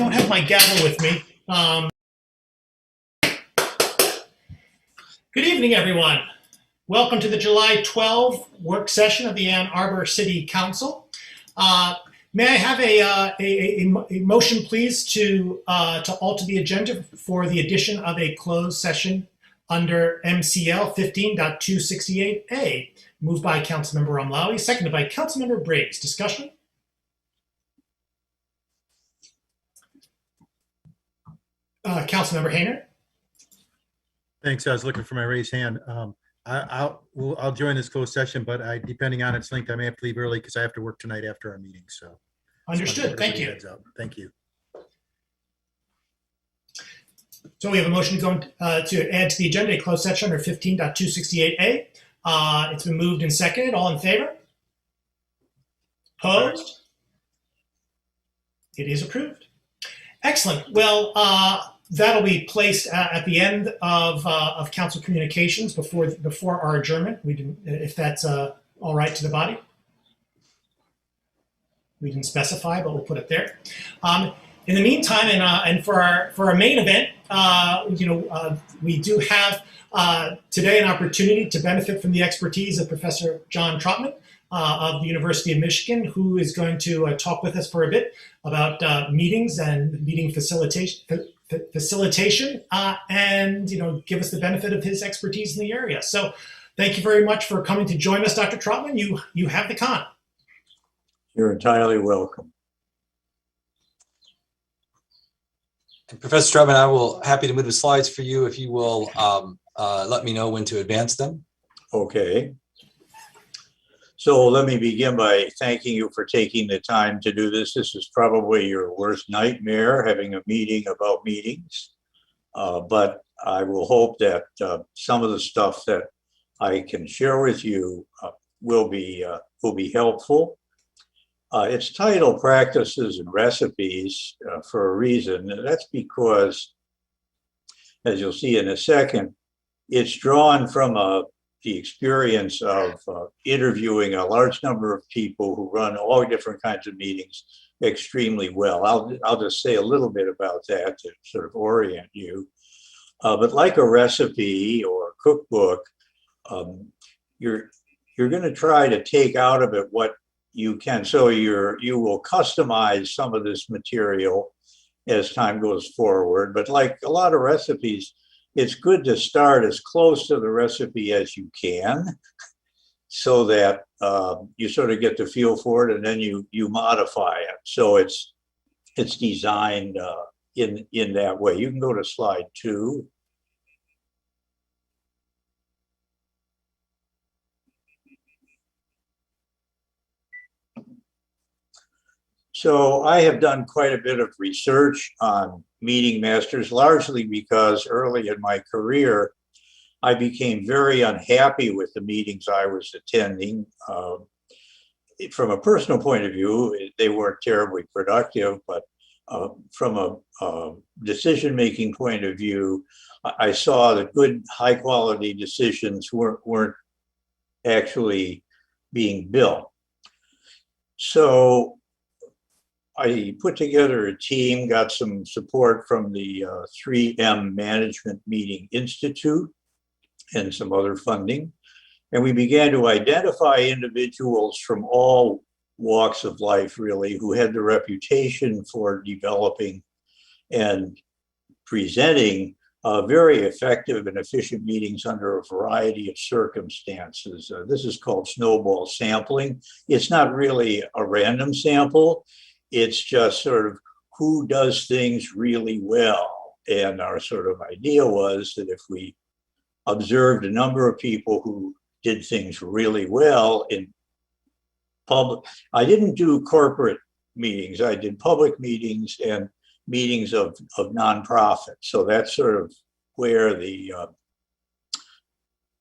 don't have my gavel with me. Good evening, everyone. Welcome to the July 12 work session of the Ann Arbor City Council. May I have a motion, please, to alter the agenda for the addition of a closed session under MCL 15.268A, moved by Councilmember Omlawi, seconded by Councilmember Briggs. Discussion? Councilmember Hayner. Thanks. I was looking for my raised hand. I'll join this closed session, but depending on its length, I may have to leave early because I have to work tonight after our meeting. So understood. Thank you. Thank you. So we have a motion to add to the agenda a closed session under 15.268A. It's been moved and seconded. All in favor? Opposed? It is approved. Excellent. Well, that'll be placed at the end of council communications before our adjournment. If that's all right to the body. We didn't specify, but we'll put it there. In the meantime, and for our main event, we do have today an opportunity to benefit from the expertise of Professor John Trotman of the University of Michigan, who is going to talk with us for a bit about meetings and meeting facilitation, and give us the benefit of his expertise in the area. So, thank you very much for coming to join us, Dr. Trotman. You have the con. You're entirely welcome. And Professor Trotman, I will happy to move the slides for you if you will let me know when to advance them. Okay. So let me begin by thanking you for taking the time to do this. This is probably your worst nightmare, having a meeting about meetings. But I will hope that some of the stuff that I can share with you will be helpful. It's titled Practices and Recipes for a reason. That's because, as you'll see in a second, it's drawn from the experience of interviewing a large number of people who run all different kinds of meetings extremely well. I'll just say a little bit about that to sort of orient you. But like a recipe or a cookbook, you're going to try to take out of it what you can. So you will customize some of this material as time goes forward. But like a lot of recipes, it's good to start as close to the recipe as you can so that you sort of get the feel for it, and then you modify it. So it's designed in that way. You can go to slide 2. So I have done quite a bit of research on meeting masters, largely because early in my career, I became very unhappy with the meetings I was attending. From a personal point of view, they weren't terribly productive, but from a decision-making point of view, I saw that good, high-quality decisions weren't actually being built. So I put together a team, got some support from the 3M Management Meeting Institute and some other funding. And we began to identify individuals from all walks of life, really, who had the reputation for developing and presenting very effective and efficient meetings under a variety of circumstances. This is called snowball sampling. It's not really a random sample. It's just sort of who does things really well. And our sort of idea was that if we observed a number of people who did things really well in public, I didn't do corporate meetings, I did public meetings and meetings of nonprofits. So that's sort of where the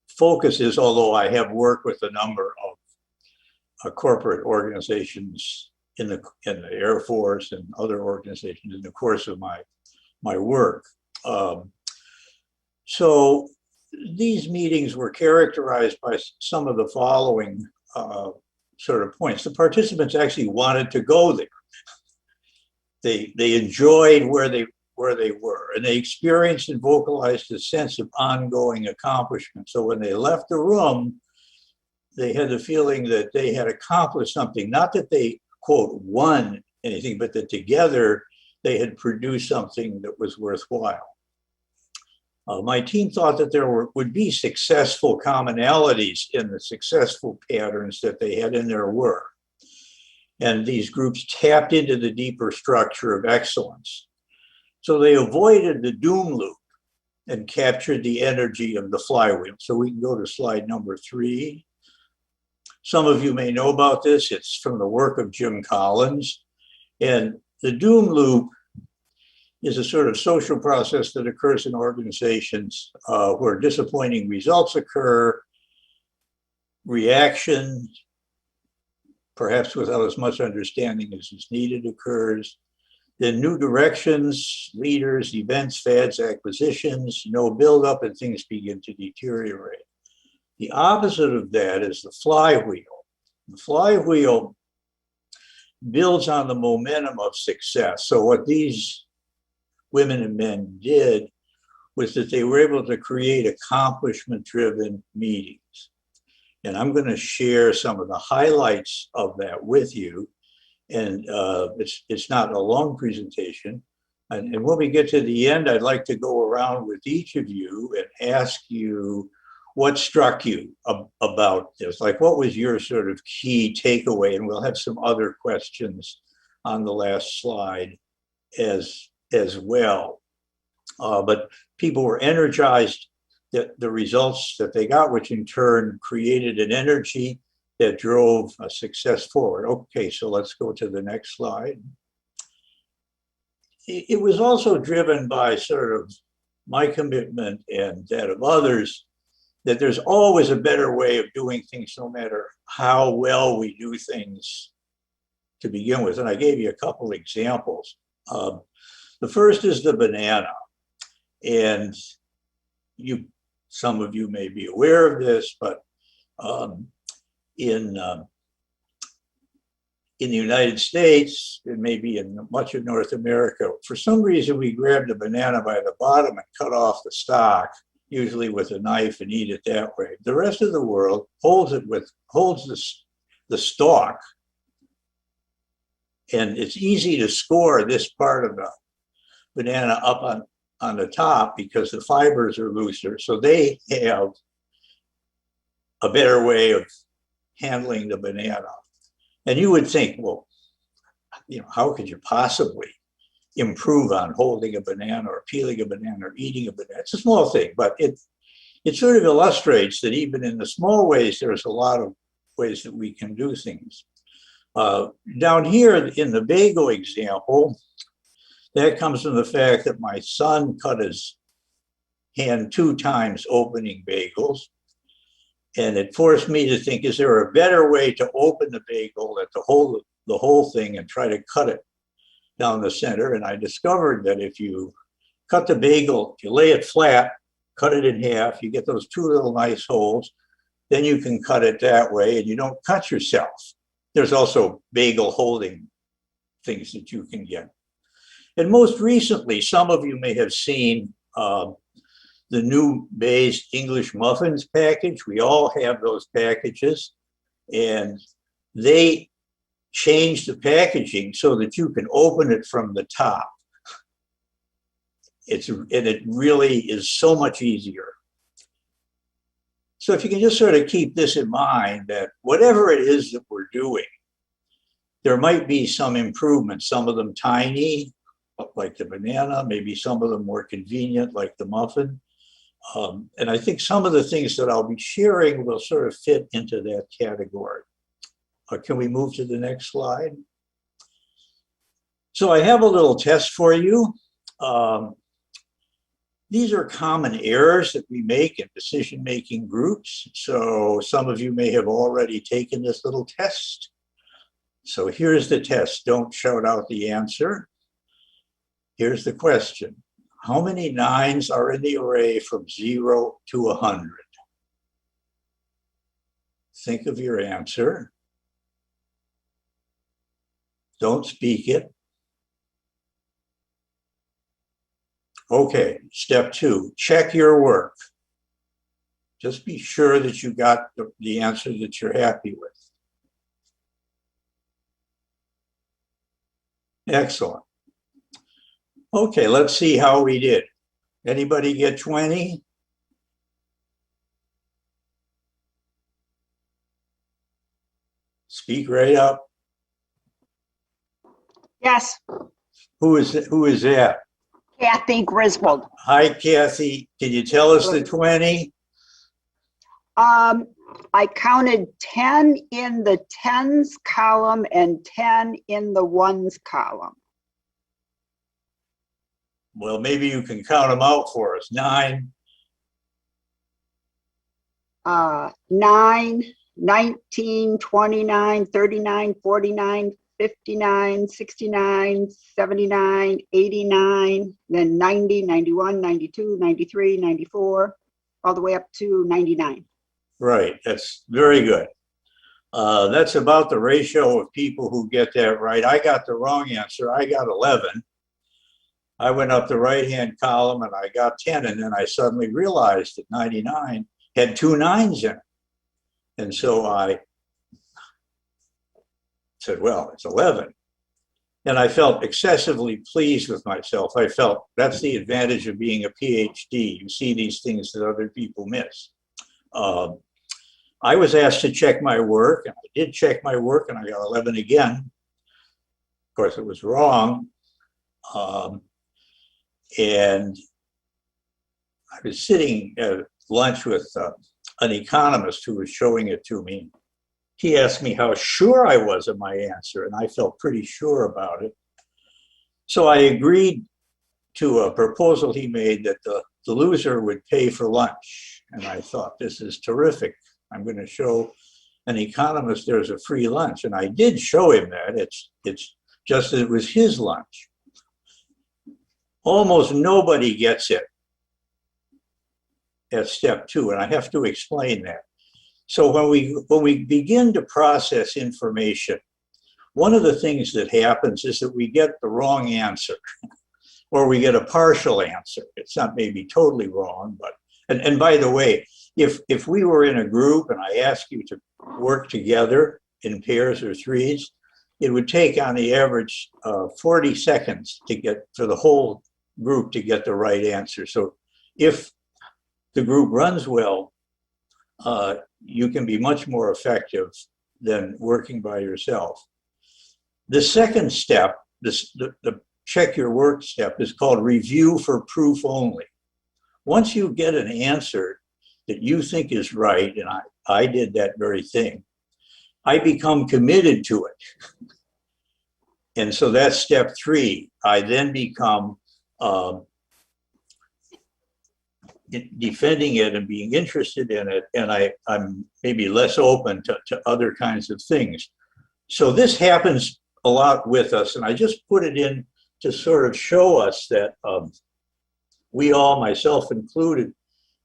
focus is, although I have worked with a number of corporate organizations in the Air Force and other organizations in the course of my work. So these meetings were characterized by some of the following sort of points. The participants actually wanted to go there. they enjoyed where they were, and they experienced and vocalized a sense of ongoing accomplishment. So when they left the room, they had the feeling that they had accomplished something, not that they, quote, won anything, but that together they had produced something that was worthwhile. My team thought that there would be successful commonalities in the successful patterns that they had in their work. And these groups tapped into the deeper structure of excellence. So they avoided the doom loop and captured the energy of the flywheel. So we can go to slide number 3. Some of you may know about this. It's from the work of Jim Collins. And the doom loop is a sort of social process that occurs in organizations where disappointing results occur, reaction, perhaps without as much understanding as is needed, occurs. Then new directions, leaders, events, fads, acquisitions, no buildup, and things begin to deteriorate. The opposite of that is the flywheel. The flywheel builds on the momentum of success. So what these women and men did was that they were able to create accomplishment-driven meetings. And I'm going to share some of the highlights of that with you. And it's not a long presentation. And when we get to the end, I'd like to go around with each of you and ask you what struck you about this. Like, what was your sort of key takeaway? And we'll have some other questions on the last slide as well. But people were energized that the results that they got, which in turn created an energy that drove a success forward. Okay, so let's go to the next slide. It was also driven by sort of my commitment and that of others, that there's always a better way of doing things, no matter how well we do things to begin with. And I gave you a couple examples. The first is the banana. And some of you may be aware of this, but in the United States, and maybe in much of North America, for some reason we grab the banana by the bottom and cut off the stalk, usually with a knife, and eat it that way. The rest of the world holds the stalk, and it's easy to score this part of the banana up on the top because the fibers are looser. So they have a better way of handling the banana. And you would think, well, how could you possibly improve on holding a banana or peeling a banana or eating a banana? It's a small thing, but it sort of illustrates that even in the small ways, there's a lot of ways that we can do things. Down here in the bagel example, that comes from the fact that my son cut his hand 2 times opening bagels. And it forced me to think, is there a better way to open the bagel than to hold the whole thing and try to cut it down the center? And I discovered that if you cut the bagel, if you lay it flat, cut it in half, you get those 2 little nice holes, then you can cut it that way and you don't cut yourself. There's also bagel holding things that you can get. And most recently, some of you may have seen the new Bay's English muffins package. We all have those packages, and they changed the packaging so that you can open it from the top. And it really is so much easier. So if you can just sort of keep this in mind, that whatever it is that we're doing, there might be some improvements, some of them tiny, like the banana, maybe some of them more convenient, like the muffin. And I think some of the things that I'll be sharing will sort of fit into that category. Can we move to the next slide? So I have a little test for you. These are common errors that we make in decision-making groups. So some of you may have already taken this little test. So here's the test. Don't shout out the answer. Here's the question. How many 9s are in the array from 0 to 100? Think of your answer. Don't speak it. Okay, step 2, check your work. Just be sure that you got the answer that you're happy with. Excellent. Okay, let's see how we did. Anybody get 20? Speak right up. Yes, Who is that? Kathy Griswold. Hi, Kathy. Can you tell us the 20? I counted 10 in the tens column and 10 in the ones column. Well, maybe you can count them out for us. 9, 9, 19, 29, 39, 49, 59, 69, 79, 89, then 90, 91, 92, 93, 94, all the way up to 99. right. That's very good. That's about the ratio of people who get that right. I got the wrong answer. I got 11. I went up the right-hand column and I got 10, and then I suddenly realized that 99 had 2 9s in it. And so I said, well, it's 11. And I felt excessively pleased with myself. I felt that's the advantage of being a PhD. You see these things that other people miss. I was asked to check my work, and I did check my work, and I got 11 again. Of course, it was wrong. And I was sitting at lunch with an economist who was showing it to me. He asked me how sure I was of my answer, and I felt pretty sure about it. So I agreed to a proposal he made that the loser would pay for lunch. And I thought, this is terrific. I'm going to show an economist there's a free lunch. And I did show him that. It's just that it was his lunch. Almost nobody gets it at step 2, and I have to explain that. So when we begin to process information, one of the things that happens is that we get the wrong answer, or we get a partial answer. It's not maybe totally wrong, but and by the way, if we were in a group and I asked you to work together in pairs or threes, it would take on the average 40 seconds to get for the whole group to get the right answer. So if the group runs well, you can be much more effective than working by yourself. The second step, the check your work step, is called review for proof only. Once you get an answer that you think is right, and I did that very thing, I become committed to it. And so that's step 3. I then become defending it and being interested in it, and I'm maybe less open to other kinds of things. So this happens a lot with us, and I just put it in to sort of show us that we all, myself included,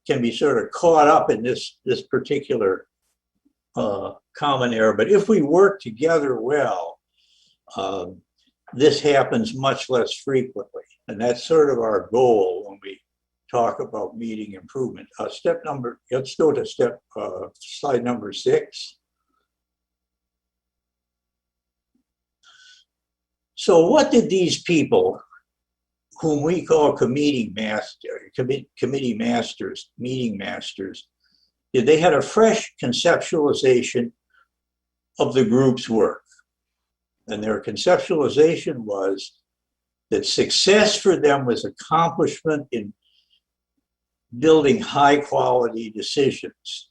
can be sort of caught up in this particular common error. But if we work together well, this happens much less frequently, and that's sort of our goal when we talk about meeting improvement. Let's go to slide number 6. So what did these people, whom we call committee masters, meeting masters, did? They had a fresh conceptualization of the group's work. And their conceptualization was that success for them was accomplishment in building high quality decisions.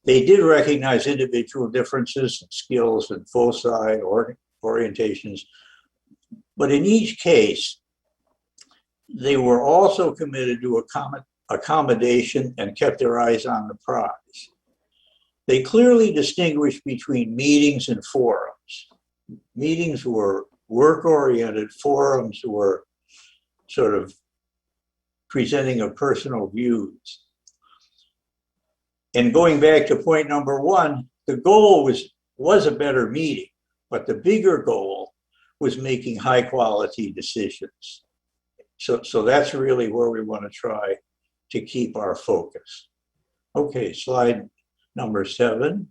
They did recognize individual differences in skills and foci or orientations, but in each case, they were also committed to accommodation and kept their eyes on the prize. They clearly distinguished between meetings and forums. Meetings were work-oriented, forums were sort of presenting of personal views. And going back to point number 1, the goal was a better meeting, but the bigger goal was making high quality decisions. So that's really where we want to try to keep our focus. Okay, slide number 7.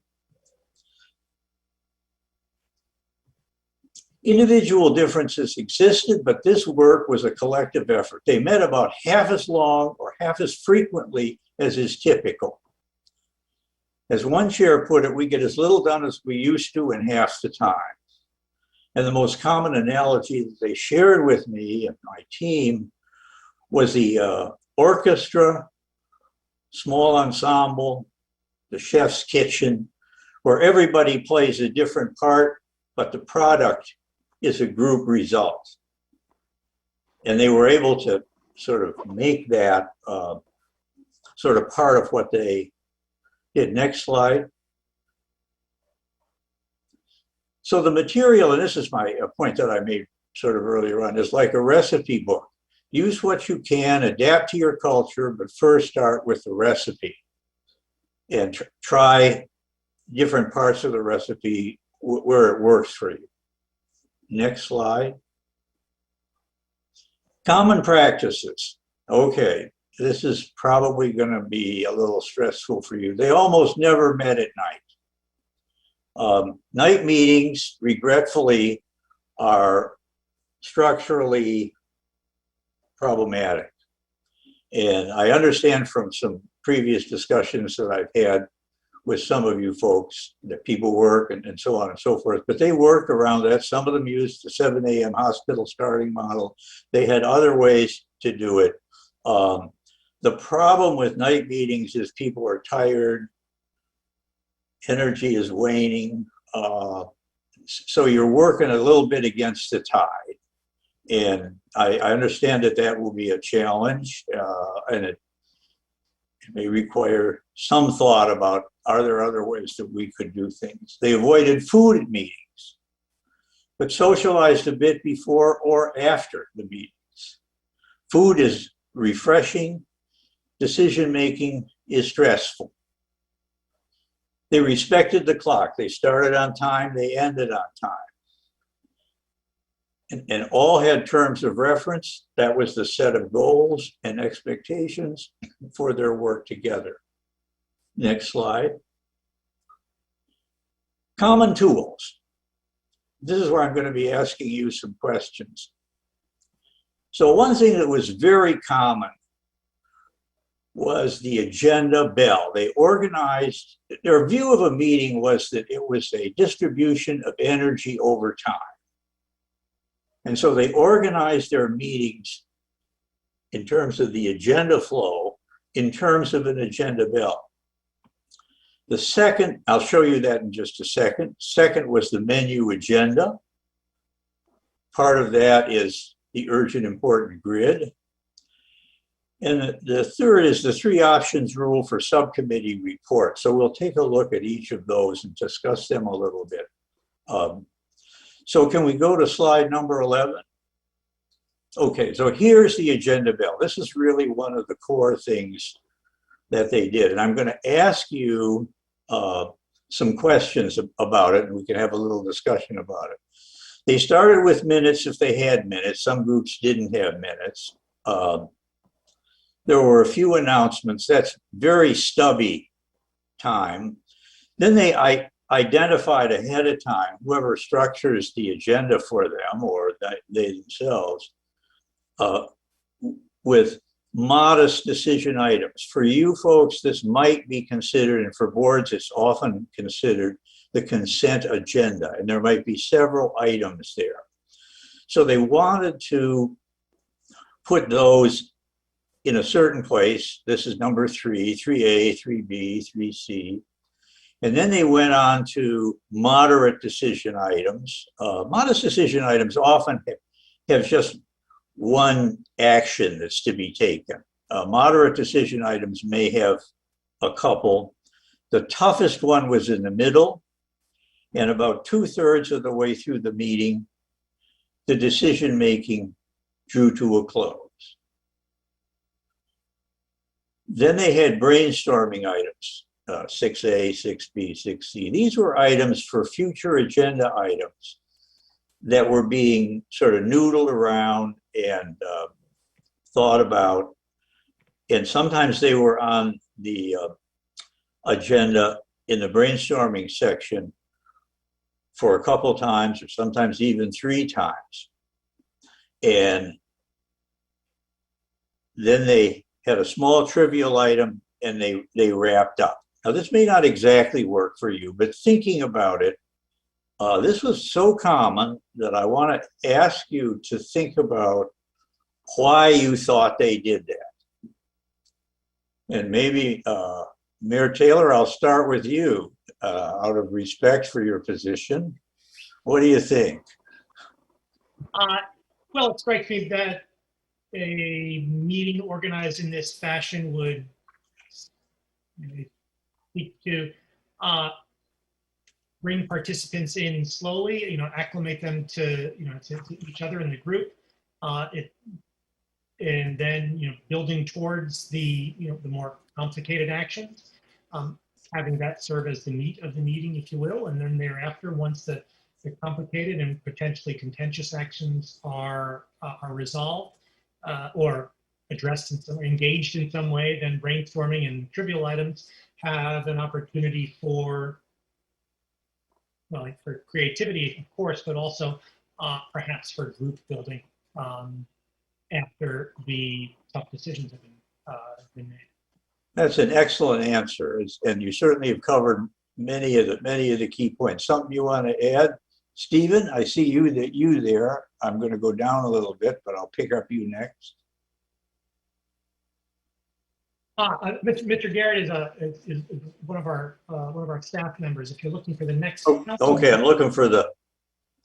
Individual differences existed, but this work was a collective effort. They met about half as long or half as frequently as is typical. As one chair put it, we get as little done as we used to in half the time. And the most common analogy that they shared with me and my team was the orchestra, small ensemble, the chef's kitchen, where everybody plays a different part, but the product is a group result. And they were able to sort of make that sort of part of what they did. Next slide. So the material, and this is my point that I made sort of earlier on, is like a recipe book. Use what you can, adapt to your culture, but first start with the recipe and try different parts of the recipe where it works for you. Next slide. Common practices. Okay, this is probably going to be a little stressful for you. They almost never met at night. Night meetings, regretfully, are structurally problematic. And I understand from some previous discussions that I've had with some of you folks that people work and so on and so forth, but they work around that. Some of them used the 7 a.m. hospital starting model. They had other ways to do it. The problem with night meetings is people are tired, energy is waning, so you're working a little bit against the tide. And I understand that that will be a challenge, and it may require some thought about, are there other ways that we could do things? They avoided food at meetings, but socialized a bit before or after the meetings. Food is refreshing, decision-making is stressful. They respected the clock. They started on time, they ended on time. And all had terms of reference. That was the set of goals and expectations for their work together. Next slide. Common tools. This is where I'm going to be asking you some questions. So one thing that was very common was the agenda bell. They organized, their view of a meeting was that it was a distribution of energy over time. And so they organized their meetings in terms of the agenda flow, in terms of an agenda bell. The second, I'll show you that in just a second. Second was the menu agenda. Part of that is the urgent important grid. And the third is the 3 options rule for subcommittee reports. So we'll take a look at each of those and discuss them a little bit. So can we go to slide number 11? Okay, so here's the agenda bell. This is really one of the core things that they did. And I'm going to ask you some questions about it, and we can have a little discussion about it. They started with minutes if they had minutes. Some groups didn't have minutes. There were a few announcements. That's very stubby time. Then they identified ahead of time, whoever structures the agenda for them or they themselves, with modest decision items. For you folks, this might be considered, and for boards, it's often considered the consent agenda, and there might be several items there. So they wanted to put those in a certain place. This is number 3, 3A, 3B, 3C. And then they went on to moderate decision items. Modest decision items often have just one action that's to be taken. Moderate decision items may have a couple. The toughest one was in the middle, and about 2/3 of the way through the meeting, the decision-making drew to a close. Then they had brainstorming items. 6A, 6B, 6C. These were items for future agenda items that were being sort of noodled around and thought about, and sometimes they were on the agenda in the brainstorming section for a couple times, or sometimes even 3 times. And then they had a small trivial item and they wrapped up. Now, this may not exactly work for you, but thinking about it, this was so common that I want to ask you to think about why you thought they did that. And maybe, Mayor Taylor, I'll start with you, out of respect for your position. What do you think? Well, it strikes me that a meeting organized in this fashion would seek to bring participants in slowly, acclimate them to, to each other in the group. And then, building towards the, the more complicated actions, having that serve as the meat of the meeting, if you will. And then thereafter, once the complicated and potentially contentious actions are resolved or addressed in some, engaged in some way, then brainstorming and trivial items have an opportunity for, well, for creativity, of course, but also perhaps for group building after the tough decisions have been made. That's an excellent answer, and you certainly have covered many of the key points. Something you want to add, Stephen? I see you there. I'm going to go down a little bit, but I'll pick up you next. Mr. Garrett is one of our staff members. If you're looking for the next, Okay, I'm looking for the.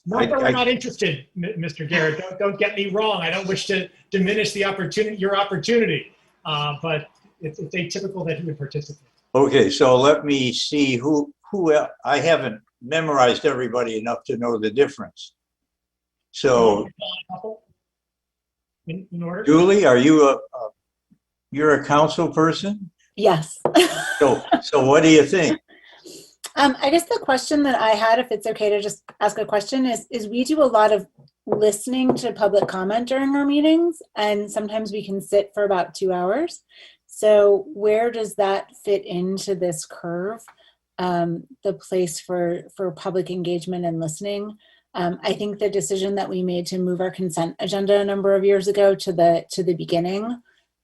Not that we're not interested, Mr. Garrett. Don't get me wrong. I don't wish to diminish the opportunity, your opportunity, but it's atypical that he would participate. Okay, so let me see who I haven't memorized everybody enough to know the difference. So, in order. Julie, are you you're a council person? Yes. So what do you think? I guess the question that I had, if it's okay to just ask a question, is we do a lot of listening to public comment during our meetings, and sometimes we can sit for about 2 hours. So where does that fit into this curve, the place for public engagement and listening? I think the decision that we made to move our consent agenda a number of years ago to the beginning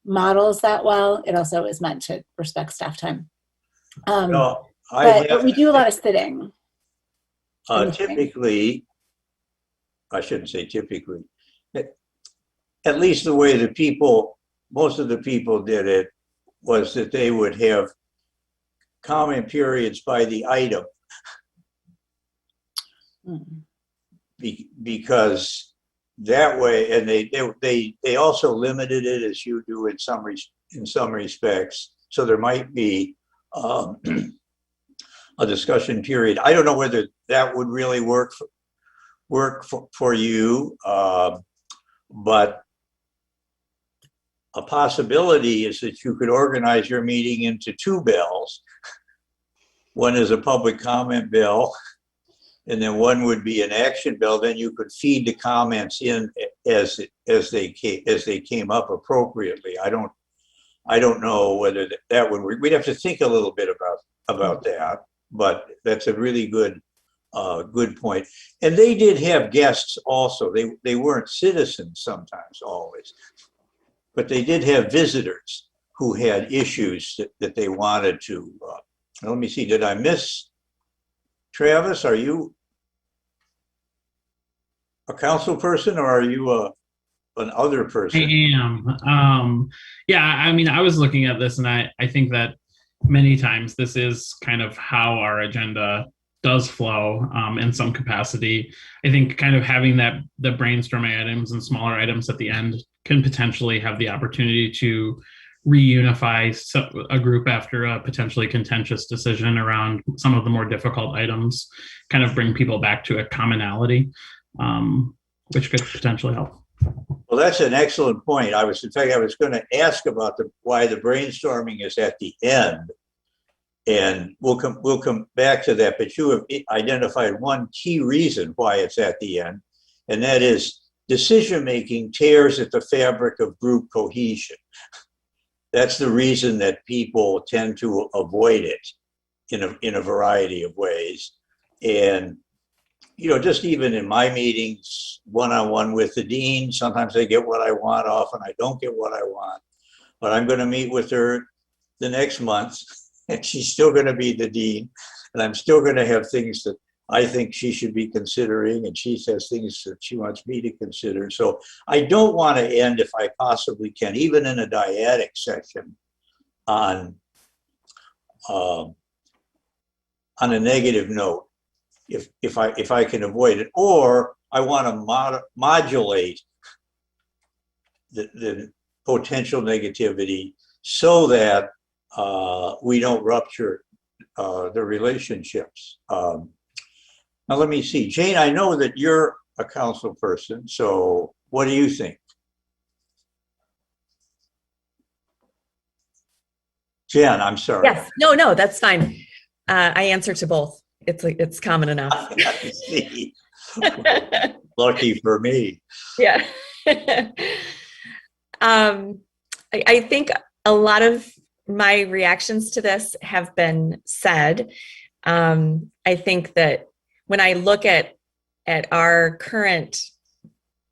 models that well. It also is meant to respect staff time. But we do a lot of sitting. Typically, I shouldn't say typically, at least the way most of the people did it was that they would have comment periods by the item. Because that way, and they also limited it as you do in some respects. So there might be a discussion period. I don't know whether that would really work for you, but a possibility is that you could organize your meeting into 2 bells. One is a public comment bell, and then one would be an action bell. Then you could feed the comments in as they came up appropriately. I don't know whether that would work. We'd have to think a little bit about that, but that's a really good point. And they did have guests also. They weren't citizens sometimes, always, but they did have visitors who had issues that they wanted to. Let me see. Did I miss Travis? Are you a council person, or are you an other person? I am. Yeah, I mean, I was looking at this, and I think that many times this is kind of how our agenda does flow in some capacity. I think kind of having the brainstorming items and smaller items at the end can potentially have the opportunity to reunify a group after a potentially contentious decision around some of the more difficult items, kind of bring people back to a commonality, which could potentially help. Well, that's an excellent point. I was going to ask about why the brainstorming is at the end, and we'll come back to that. But you have identified one key reason why it's at the end, and that is decision-making tears at the fabric of group cohesion. That's the reason that people tend to avoid it in a variety of ways. And, you know, just even in my meetings, one-on-one with the dean, sometimes I get what I want, often I don't get what I want. But I'm going to meet with her the next month, and she's still going to be the dean, and I'm still going to have things that I think she should be considering, and she says things that she wants me to consider. So I don't want to end, if I possibly can, even in a dyadic session, on a negative note, if I can avoid it, or I want to modulate the potential negativity so that we don't rupture the relationships. Now, let me see. Jane, I know that you're a council person, so what do you think? Jen, I'm sorry. Yes, no, that's fine. I answer to both. It's common enough. I see. Lucky for me. Yeah. I think a lot of my reactions to this have been said. I think that when I look at our current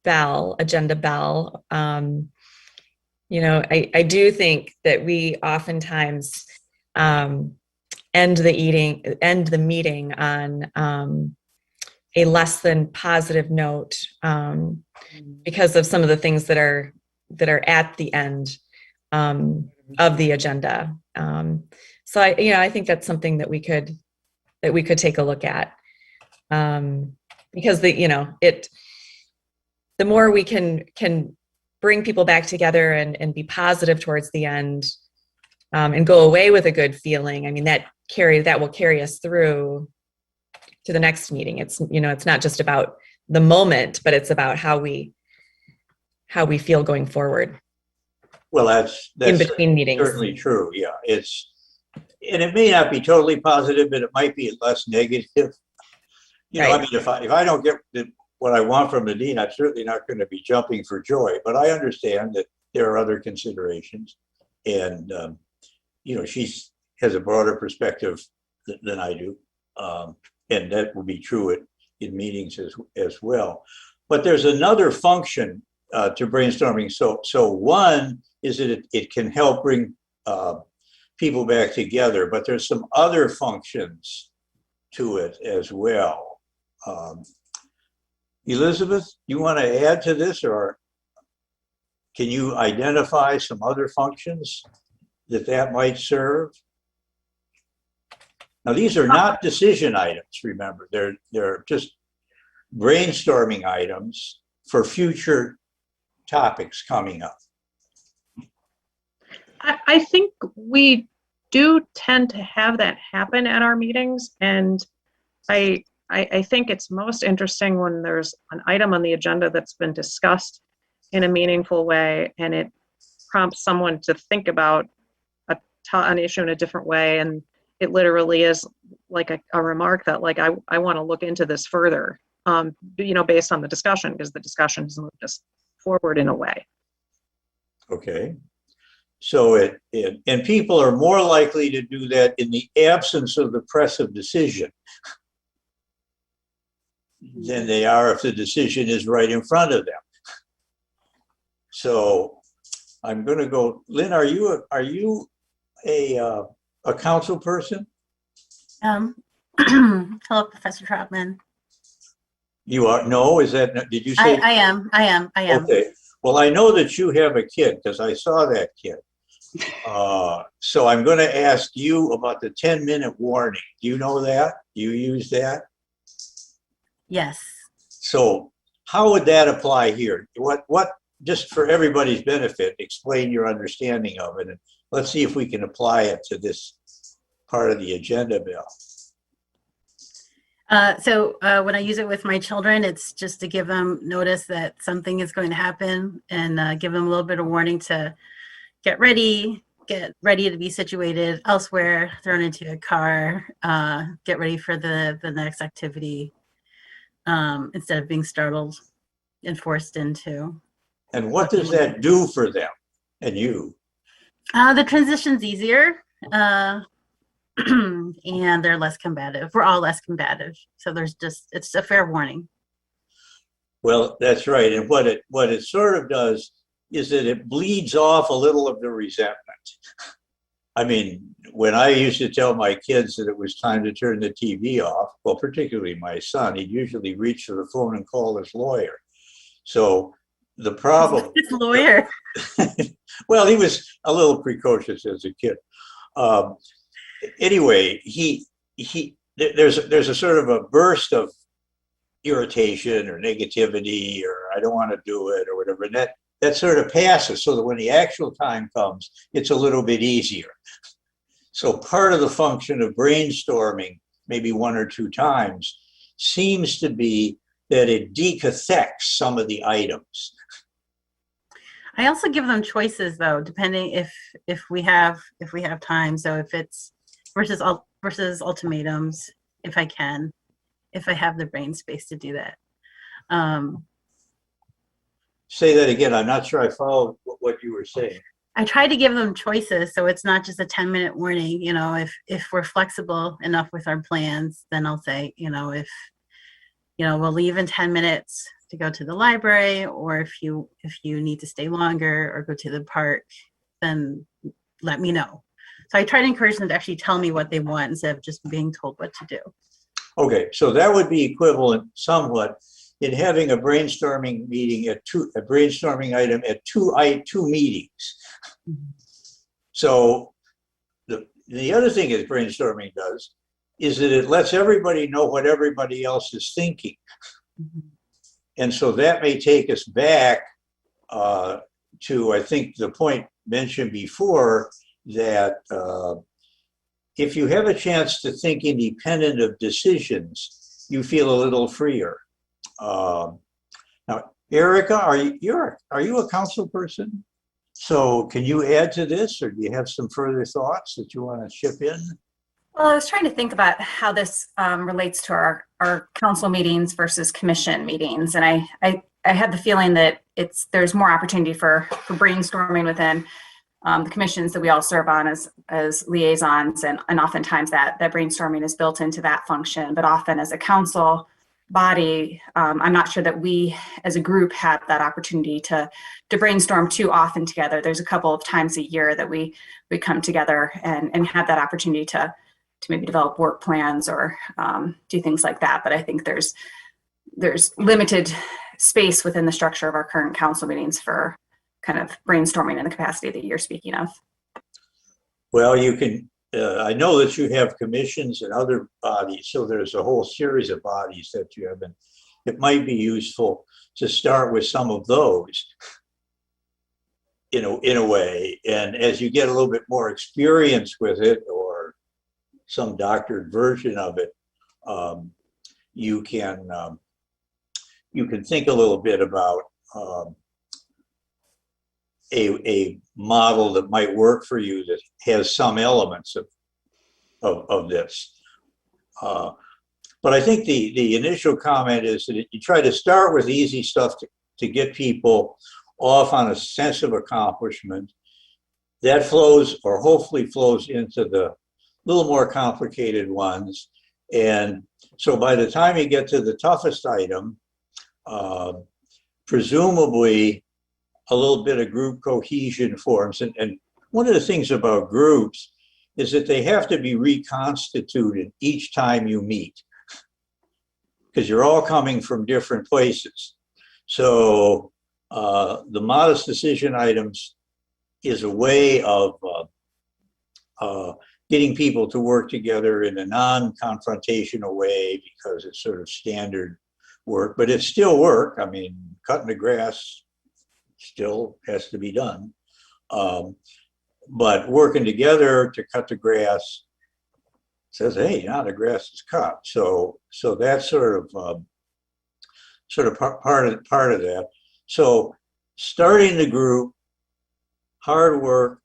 agenda bell, you know, I do think that we oftentimes end the meeting on a less than positive note because of some of the things that are at the end of the agenda. So I think that's something that we could take a look at, because the more we can bring people back together and be positive towards the end, and go away with a good feeling. I mean, that will carry us through to the next meeting. It's not just about the moment, but it's about how we feel going forward. Well, that's in between meetings. Certainly true. Yeah, and it may not be totally positive, but it might be less negative. Right. I mean, if I don't get what I want from the dean, I'm certainly not going to be jumping for joy. But I understand that there are other considerations, and she has a broader perspective than I do, and that will be true in meetings as well. But there's another function to brainstorming. So one is that it can help bring people back together, but there's some other functions to it as well. Elizabeth, you want to add to this, or can you identify some other functions that might serve? Now, these are not decision items, remember. They're just brainstorming items for future topics coming up. I think we do tend to have that happen at our meetings, and I think it's most interesting when there's an item on the agenda that's been discussed in a meaningful way, and it prompts someone to think about an issue in a different way, and it literally is like a remark that, like, I want to look into this further, based on the discussion, because the discussion has moved us forward in a way. Okay. So and people are more likely to do that in the absence of the press of decision than they are if the decision is right in front of them. So I'm going to go. Lynn, are you a council person? Hello, Professor Troutman. You are? No, is that? Did you say? I am. Okay. Well, I know that you have a kid because I saw that kid. So I'm going to ask you about the 10-minute warning. Do you know that? Do you use that? Yes. So how would that apply here? What, just for everybody's benefit, explain your understanding of it, and let's see if we can apply it to this part of the agenda bill. So when I use it with my children, it's just to give them notice that something is going to happen, and give them a little bit of warning to get ready to be situated elsewhere, thrown into a car, get ready for the next activity, instead of being startled enforced into. And what does that do for them and you? The transition's easier, and they're less combative. We're all less combative, so it's a fair warning. Well, that's right. And what it sort of does is that it bleeds off a little of the resentment. I mean, when I used to tell my kids that it was time to turn the TV off, well, particularly my son, he'd usually reach for the phone and call his lawyer. So the problem. His lawyer. Well, he was a little precocious as a kid. Anyway, there's a sort of a burst of irritation or negativity, or I don't want to do it, or whatever. And that sort of passes, so that when the actual time comes, it's a little bit easier. So part of the function of brainstorming, maybe one or two times, seems to be that it decathects some of the items. I also give them choices, though, depending if we have time. So if it's versus ultimatums, if I have the brain space to do that. Say that again. I'm not sure I followed what you were saying. I try to give them choices, so it's not just a 10-minute warning. You know, if we're flexible enough with our plans, then I'll say, if we'll leave in 10 minutes to go to the library, or if you need to stay longer or go to the park, then let me know. So I try to encourage them to actually tell me what they want instead of just being told what to do. Okay, so that would be equivalent somewhat in having a brainstorming meeting a brainstorming item at two meetings. So the other thing that brainstorming does is that it lets everybody know what everybody else is thinking. And so that may take us back to, I think, the point mentioned before, that if you have a chance to think independent of decisions, you feel a little freer. Now, Erica, are you a council person? So can you add to this, or do you have some further thoughts that you want to chip in? Well, I was trying to think about how this relates to our council meetings versus commission meetings. And I had the feeling that there's more opportunity for brainstorming within the commissions that we all serve on as liaisons. And oftentimes that brainstorming is built into that function. But often as a council body, I'm not sure that we as a group have that opportunity to brainstorm too often together. There's a couple of times a year that we come together and have that opportunity to maybe develop work plans or do things like that. But I think there's limited space within the structure of our current council meetings for kind of brainstorming in the capacity that you're speaking of. Well, you can, I know that you have commissions and other bodies, so there's a whole series of bodies that you have, and it might be useful to start with some of those in a way. And as you get a little bit more experience with it, or some doctored version of it, you can think a little bit about a model that might work for you that has some elements of this. But I think the initial comment is that you try to start with easy stuff to get people off on a sense of accomplishment. That flows, or hopefully flows, into the little more complicated ones. And so by the time you get to the toughest item, presumably a little bit of group cohesion forms. And one of the things about groups is that they have to be reconstituted each time you meet, because you're all coming from different places. So the modest decision items is a way of getting people to work together in a non-confrontational way, because it's sort of standard work, but it's still work. I mean, cutting the grass still has to be done. But working together to cut the grass says, hey, now the grass is cut. So that's sort of part of that. So starting the group, hard work.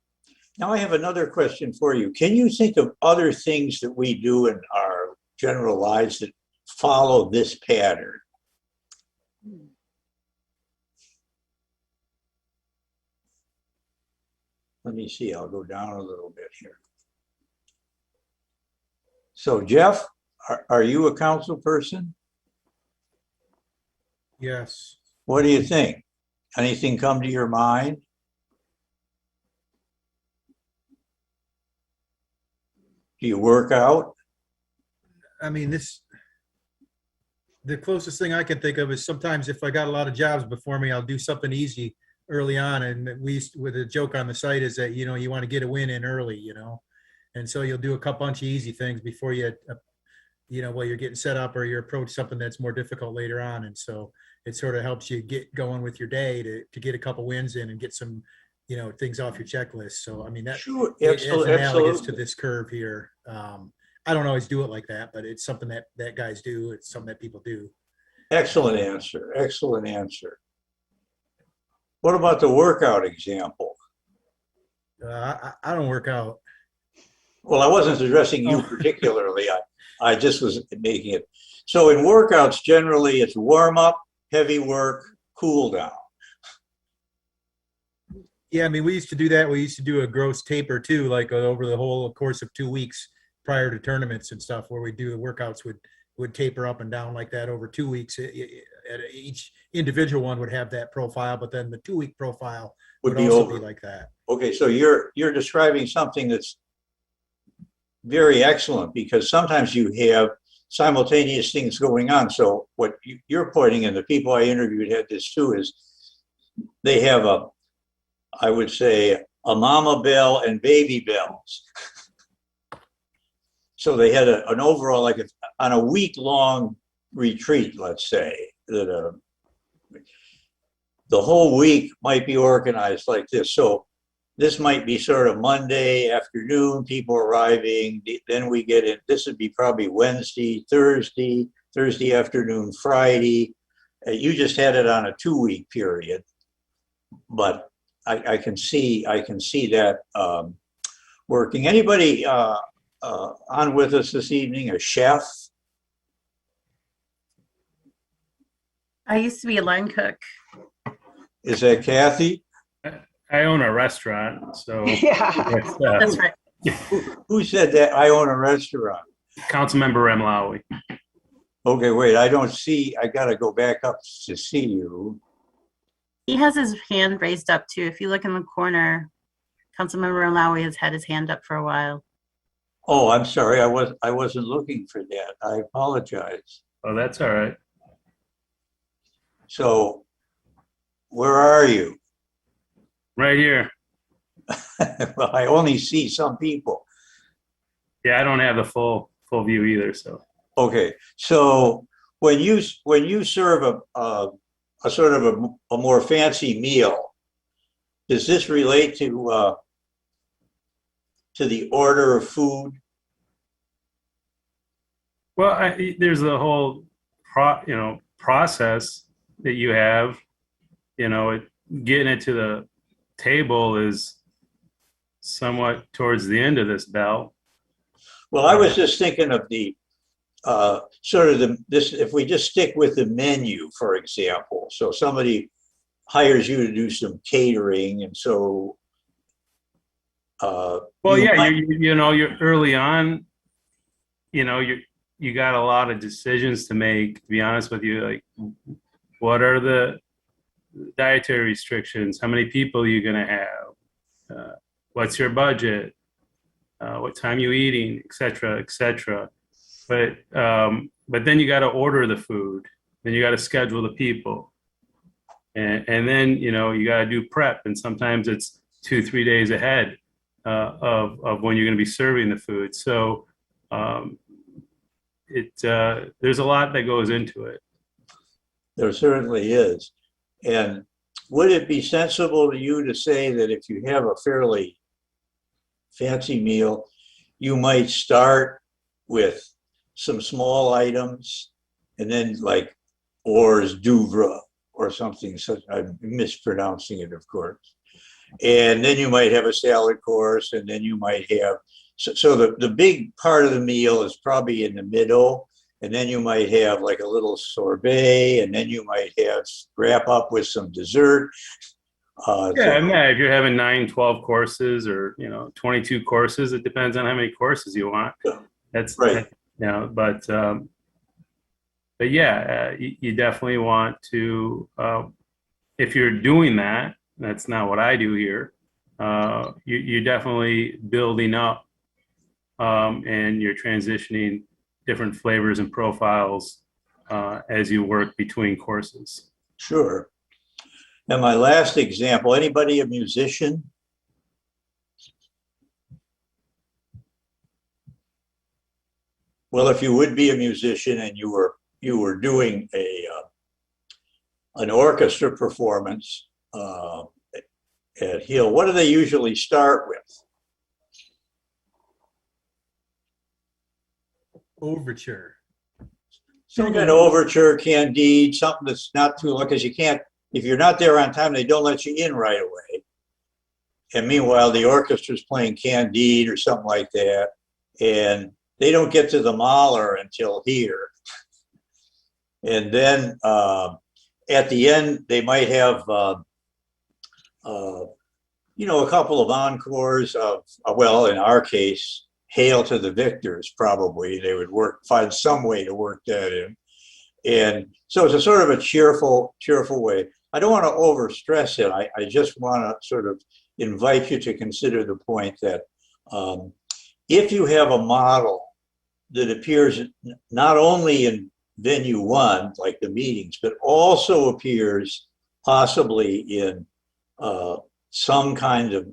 Now I have another question for you. Can you think of other things that we do in our general lives that follow this pattern? Let me see, I'll go down a little bit here. So Jeff, are you a council person? Yes. What do you think? Anything come to your mind? Do you work out? I mean, the closest thing I can think of is sometimes if I got a lot of jobs before me, I'll do something easy early on. And with a joke on the site is that, you want to get a win in early, and so you'll do a bunch of easy things before while you're getting set up or you approach something that's more difficult later on. And so it sort of helps you get going with your day to get a couple wins in and get some, things off your checklist. So, I mean, that Sure, it's analogous to absolutely. this curve here. I don't always do it like that, but it's something that guys do. It's something that people do. Excellent answer, excellent answer. What about the workout example? I don't work out. Well, I wasn't addressing you particularly. I just was making it. So in workouts, generally it's warm up, heavy work, cool down. Yeah, I mean, we used to do that. We used to do a gross taper too, like over the whole course of 2 weeks prior to tournaments and stuff, where we do the workouts would taper up and down like that over 2 weeks. Each individual one would have that profile, but then the 2 week profile would be also over. be like that. Okay, so you're describing something that's very excellent, because sometimes you have simultaneous things going on. So what you're pointing, and the people I interviewed had this too, is they have I would say, a mama bell and baby bells. So they had an overall, like on a week-long retreat, let's say, that the whole week might be organized like this. So this might be sort of Monday afternoon, people arriving, then we get in, this would be probably Wednesday, Thursday afternoon, Friday. You just had it on a 2 week period, but I can see that working. Anybody on with us this evening, a chef? I used to be a line cook. Is that Kathy? I own a restaurant, so Yeah, it's, that's right. Who said that? I own a restaurant. Councilmember Remlawi. Okay, wait, I don't see, I gotta go back up to see you. He has his hand raised up too. If you look in the corner, Councilmember Olawi has had his hand up for a while. Oh, I'm sorry, I wasn't looking for that. I apologize. Oh, that's all right. So, where are you? Right here. Well, I only see some people. Yeah, I don't have the full view either. So Okay, so when you serve a sort of a more fancy meal, does this relate to the order of food? well, there's the whole process that you have. Getting it to the table is somewhat towards the end of this bell. Well, I was just thinking of the if we just stick with the menu, for example. So somebody hires you to do some catering, and so well, yeah, you're early on. You got a lot of decisions to make. To be honest with you, like, what are the dietary restrictions? How many people are you gonna have? What's your budget? What time you eating, et cetera, et cetera. But then you got to order the food. Then you got to schedule the people, and then you got to do prep. And sometimes it's 2-3 days ahead of when you're going to be serving the food. So there's a lot that goes into it. there certainly is. And would it be sensible to you to say that if you have a fairly fancy meal, you might start with some small items and then like hors d'oeuvre or something such, I'm mispronouncing it, of course. And then you might have a salad course, and then you might have, so the big part of the meal is probably in the middle, and then you might have like a little sorbet, and then you might have wrap up with some dessert. Yeah, I mean, if you're having 9, 12 courses or, 22 courses, it depends on how many courses you want. That's Right. But yeah, you definitely want to, if you're doing that, that's not what I do here. You're definitely building up, and you're transitioning different flavors and profiles as you work between courses. Sure. And my last example, anybody a musician? Well, if you would be a musician and you were doing an orchestra performance at Hill, what do they usually start with? Overture. Some kind of overture, Candide, something that's not too long, because you can't, if you're not there on time, they don't let you in right away. And meanwhile, the orchestra's playing Candide or something like that, and they don't get to the Mahler until here. And then at the end, they might have, a couple of encores of, well, in our case, Hail to the Victors, probably. They would find some way to work that in. And so it's a sort of a cheerful way. I don't want to overstress it. I just want to sort of invite you to consider the point that if you have a model that appears not only in venue one, like the meetings, but also appears possibly in some kind of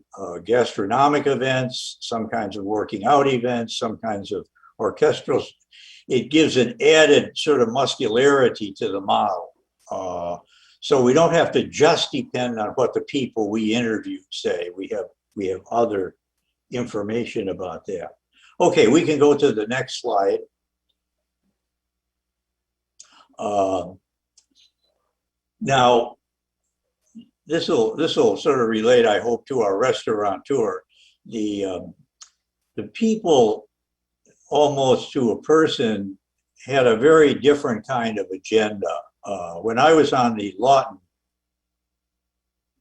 gastronomic events, some kinds of working out events, some kinds of orchestral, it gives an added sort of muscularity to the model. So we don't have to just depend on what the people we interviewed say. We have other information about that. Okay, we can go to the next slide. Now, this will sort of relate, I hope, to our restaurateur. The people, almost to a person, had a very different kind of agenda. When I was on the Lawton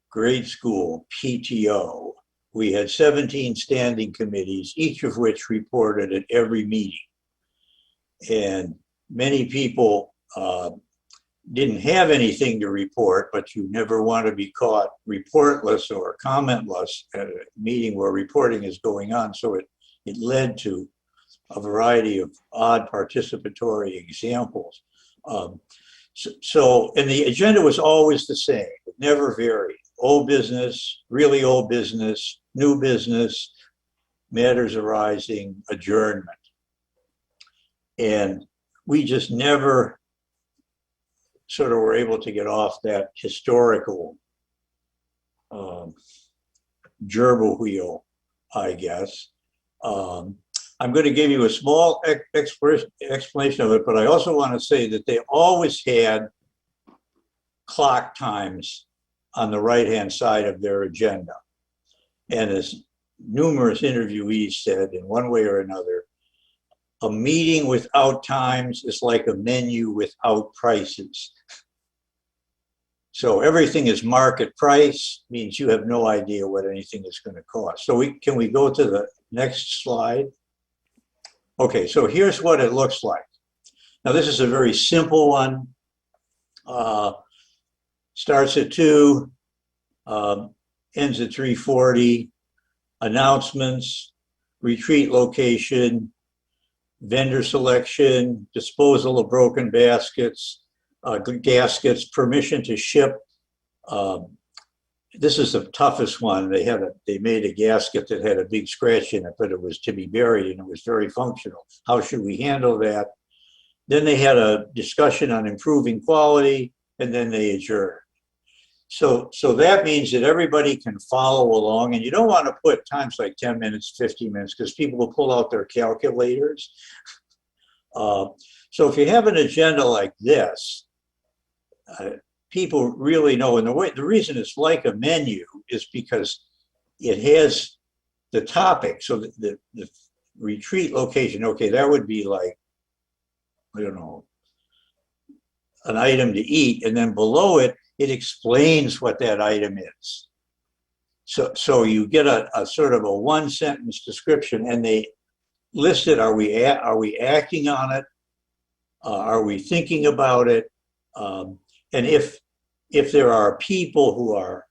grade school PTO, we had 17 standing committees, each of which reported at every meeting. And many people didn't have anything to report, but you never want to be caught reportless or commentless at a meeting where reporting is going on. So it led to a variety of odd participatory examples. And the agenda was always the same. It never varied. Old business, really old business, new business, matters arising, adjournment. And we just never sort of were able to get off that historical gerbil wheel, I guess. I'm going to give you a small explanation of it, but I also want to say that they always had clock times on the right-hand side of their agenda. And as numerous interviewees said, in one way or another, a meeting without times is like a menu without prices. So everything is market price, means you have no idea what anything is going to cost. So can we go to the next slide? Okay, so here's what it looks like. Now this is a very simple one. Starts at 2, ends at 3:40. Announcements, retreat location, vendor selection, disposal of broken gaskets, permission to ship. This is the toughest one. They made a gasket that had a big scratch in it, but it was to be buried and it was very functional. How should we handle that? Then they had a discussion on improving quality, and then they adjourned. So that means that everybody can follow along, and you don't want to put times like 10 minutes, 15 minutes, because people will pull out their calculators. So if you have an agenda like this, people really know. And the reason it's like a menu is because it has the topic. So the retreat location, okay, that would be like, I don't know, an item to eat, and then below it, it explains what that item is. So you get a sort of a one sentence description, and they list it. Are we acting on it? Are we thinking about it? And if there are people who are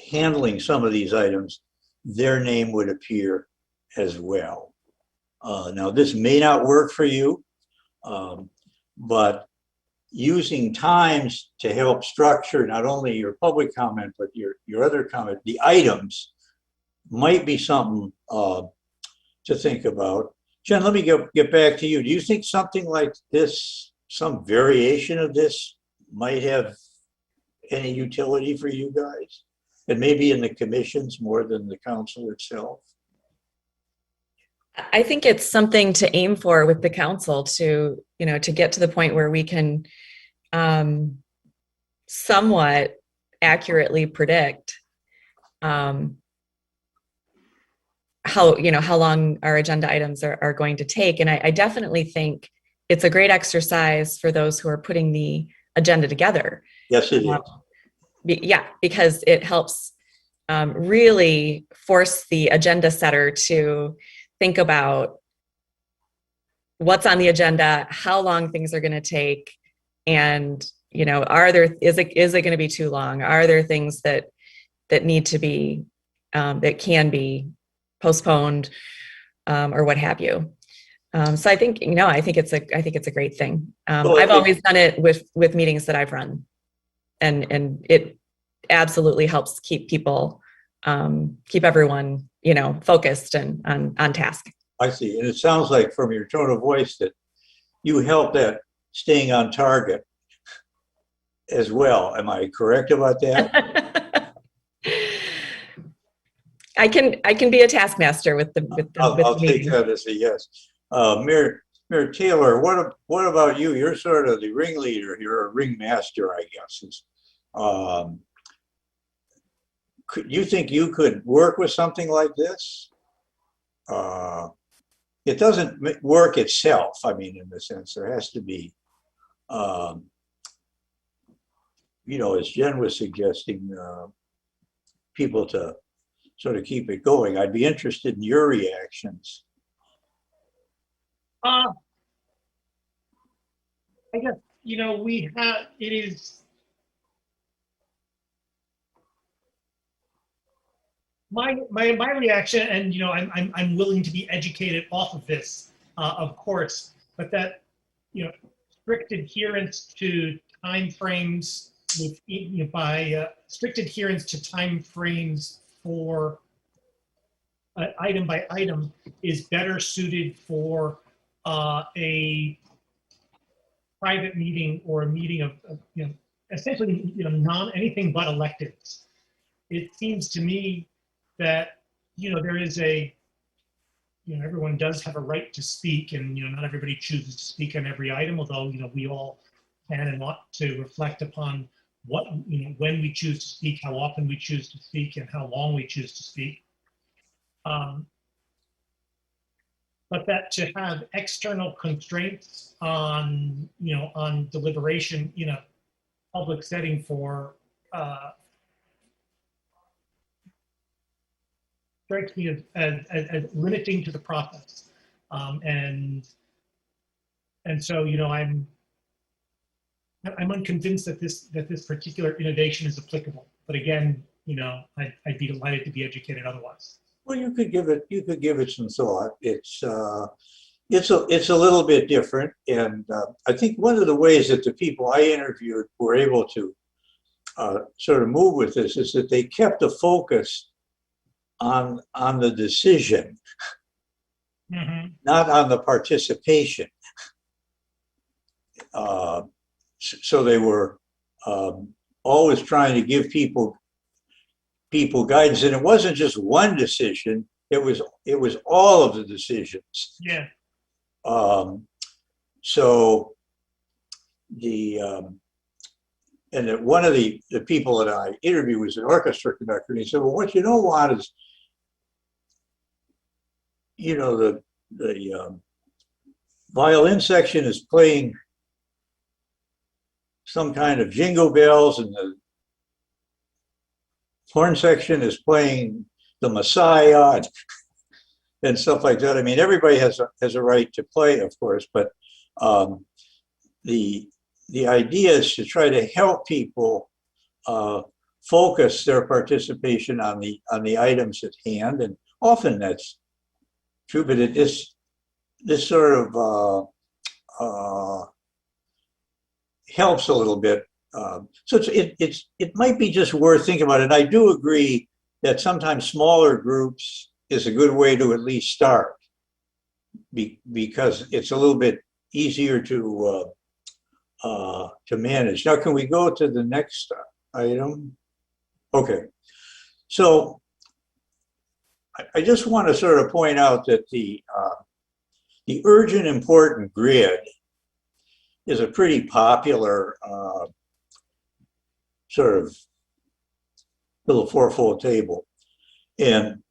handling some of these items, their name would appear as well. Now, this may not work for you, but using times to help structure not only your public comment, but your other comment, the items, might be something to think about. Jen, let me get back to you. Do you think something like this, some variation of this, might have any utility for you guys? And maybe in the commissions more than the council itself? I think it's something to aim for with the council to, to get to the point where we can somewhat accurately predict how long our agenda items are going to take. And I definitely think it's a great exercise for those who are putting the agenda together. Yes, it is. Yeah, because it helps really force the agenda setter to think about what's on the agenda, how long things are going to take, and is it going to be too long? Are there things that need to be that can be postponed or what have you? So I think I think it's a great thing. I've always done it with meetings that I've run, and it absolutely helps keep people keep everyone focused and on task. I see. And it sounds like from your tone of voice that you help that staying on target as well. Am I correct about that? I can be a taskmaster with the I'll take that as a yes. Mayor Taylor, what about you? You're sort of the ringleader. You're a ringmaster, I guess. You think you could work with something like this? It doesn't work itself. I mean, in the sense there has to be, as Jen was suggesting, people to sort of keep it going. I'd be interested in your reactions. I guess, it is. My reaction, and I'm willing to be educated off of this, of course, but that strict adherence to time frames strict adherence to time frames for item by item is better suited for a private meeting or a meeting of essentially anything but electeds. It seems to me that there is everyone does have a right to speak, and not everybody chooses to speak on every item, although we all can and want to reflect upon what when we choose to speak, how often we choose to speak, and how long we choose to speak. But that to have external constraints on on deliberation in a public setting for strikes me as limiting to the process, and so I'm unconvinced that this particular innovation is applicable. But again, I'd be delighted to be educated otherwise. Well, you could give it some thought. It's a little bit different, and I think one of the ways that the people I interviewed were able to sort of move with this is that they kept the focus on the decision, not on the participation. So they were always trying to give people guidance, and it wasn't just one decision. It was all of the decisions. Yeah. So one of the people that I interviewed was an orchestra conductor, and he said, "Well, what you don't want is, the violin section is playing some kind of jingle bells, and the horn section is playing the Messiah and stuff like that. I mean, everybody has a right to play, of course, but the idea is to try to help people focus their participation on the items at hand, and often that's true. But this sort of helps a little bit. So it might be just worth thinking about it. I do agree that sometimes smaller groups is a good way to at least start, because it's a little bit easier to manage. Now, can we go to the next item? Okay, so I just want to sort of point out that the urgent important grid is a pretty popular sort of little fourfold table. And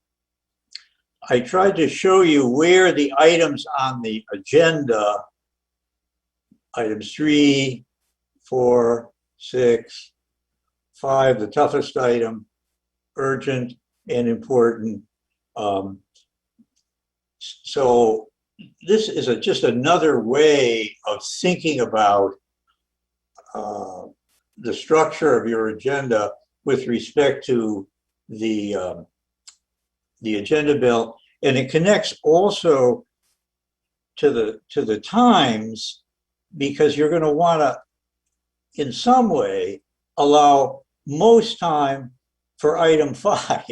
I tried to show you where the items on the agenda, items 3, 4, 6, 5, the toughest item, urgent and important. So this is just another way of thinking about the structure of your agenda with respect to the agenda bill, and it connects also to the times, because you're going to want to, in some way, allow most time for item 5,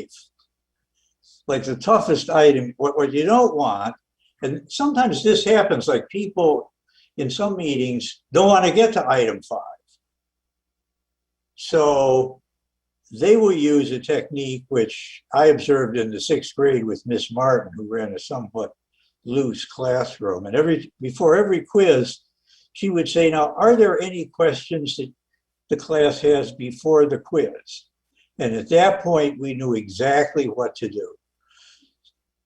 like the toughest item. What you don't want, and sometimes this happens, like people in some meetings don't want to get to item 5. So they will use a technique which I observed in the 6th grade with Miss Martin, who ran a somewhat loose classroom. And before every quiz, she would say, now, are there any questions that the class has before the quiz? And at that point, we knew exactly what to do.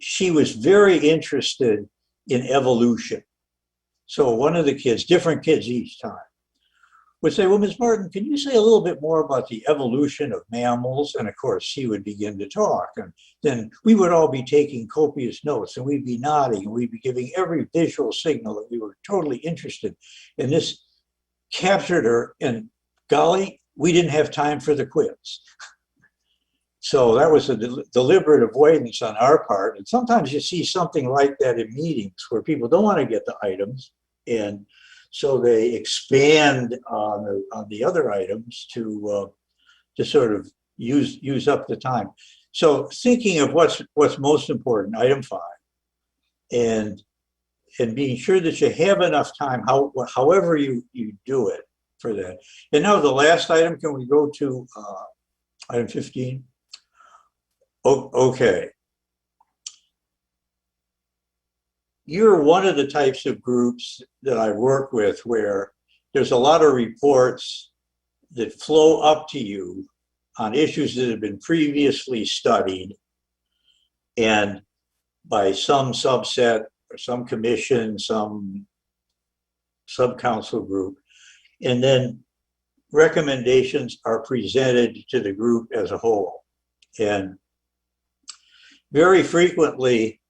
She was very interested in evolution. So one of the kids, different kids each time, would say, well, Ms. Martin, can you say a little bit more about the evolution of mammals? And of course, she would begin to talk. And then we would all be taking copious notes, and we'd be nodding, and we'd be giving every visual signal that we were totally interested. And this captured her, and golly, we didn't have time for the quiz. So that was a deliberate avoidance on our part. And sometimes you see something like that in meetings where people don't want to get the items, and so they expand on the other items to sort of use up the time. So thinking of what's most important, item 5, and being sure that you have enough time, however you do it for that. And now the last item, can we go to item 15? Oh, okay. You're one of the types of groups that I work with where there's a lot of reports that flow up to you on issues that have been previously studied and by some subset or some commission, some sub-council group, and then recommendations are presented to the group as a whole. And very frequently,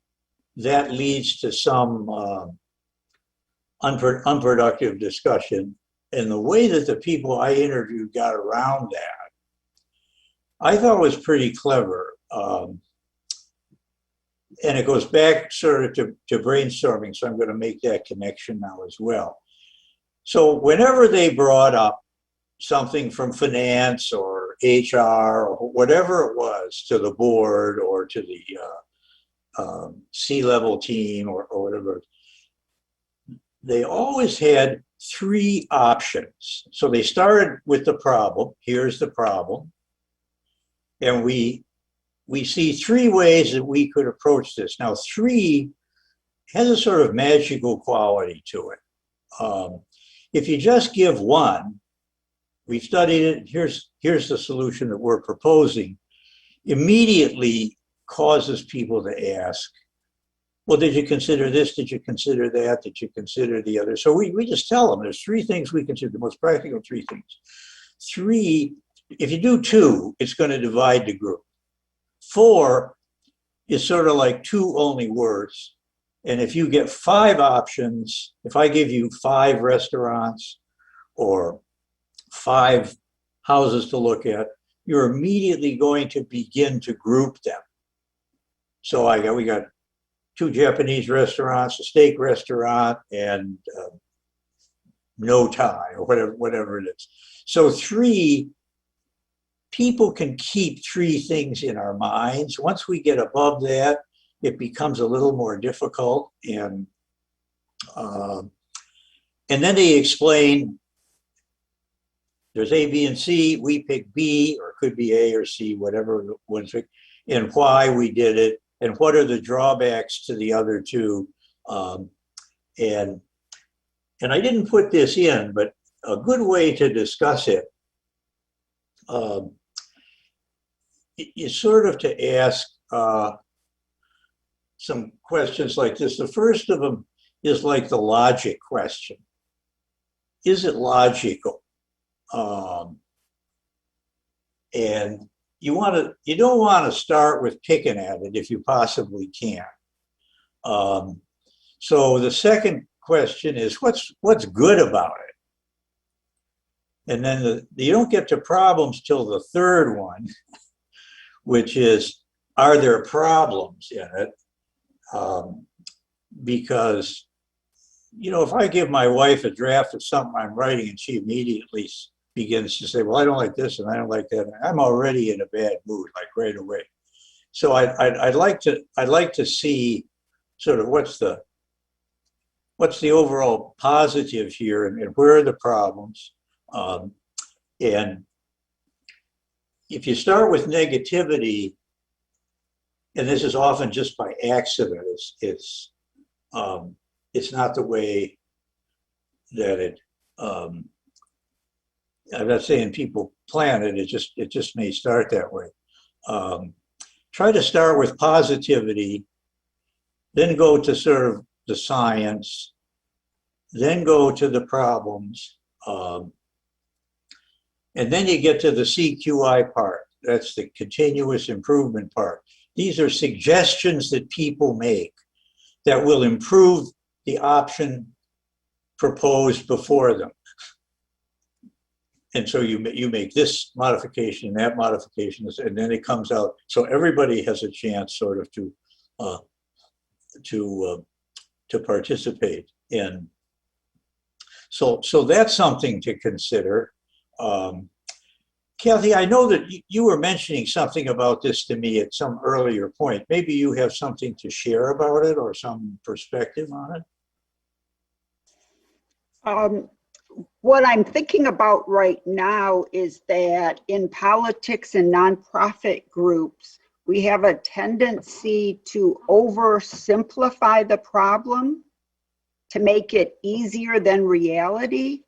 that leads to some unproductive discussion. And the way that the people I interviewed got around that, I thought was pretty clever. And it goes back sort of to brainstorming, so I'm going to make that connection now as well. So whenever they brought up something from finance or HR or whatever it was to the board or to the C-level team or whatever, they always had 3 options. So they started with the problem. Here's the problem. And we see 3 ways that we could approach this. Now, 3 has a sort of magical quality to it. If you just give 1, we've studied it, here's the solution that we're proposing, immediately causes people to ask, well, did you consider this? Did you consider that? Did you consider the other? So we just tell them there's 3 things we consider, the most practical 3 things. 3 if you do 2, it's going to divide the group. 4 is sort of like 2 only words. And if you get 5 options, if I give you 5 restaurants or 5 houses to look at, you're immediately going to begin to group them. So we got 2 Japanese restaurants, a steak restaurant, and no Thai or whatever it is. So 3, people can keep 3 things in our minds. Once we get above that, it becomes a little more difficult. And then they explain there's A, B, and C. We pick B, or it could be A or C, whatever one's picked, and why we did it, and what are the drawbacks to the other 2. And I didn't put this in, but a good way to discuss it is sort of to ask some questions like this. The first of them is like the logic question. Is it logical? And you don't want to start with picking at it if you possibly can. So the second question is what's good about it? And then you don't get to problems till the third one, which is, are there problems in it? Because, if I give my wife a draft of something I'm writing and she immediately begins to say, well, I don't like this and I don't like that, I'm already in a bad mood, like right away. So I'd like to see sort of what's the overall positive here, and where are the problems. And if you start with negativity, and this is often just by accident, it's not the way that it. I'm not saying people plan it. It just may start that way. Try to start with positivity, then go to sort of the science, then go to the problems, and then you get to the CQI part. That's the continuous improvement part. These are suggestions that people make that will improve the option proposed before them. And so you make this modification, that modification, and then it comes out. So everybody has a chance sort of to participate in. So that's something to consider. Kathy, I know that you were mentioning something about this to me at some earlier point. Maybe you have something to share about it or some perspective on it? What I'm thinking about right now is that in politics and nonprofit groups, we have a tendency to oversimplify the problem to make it easier than reality.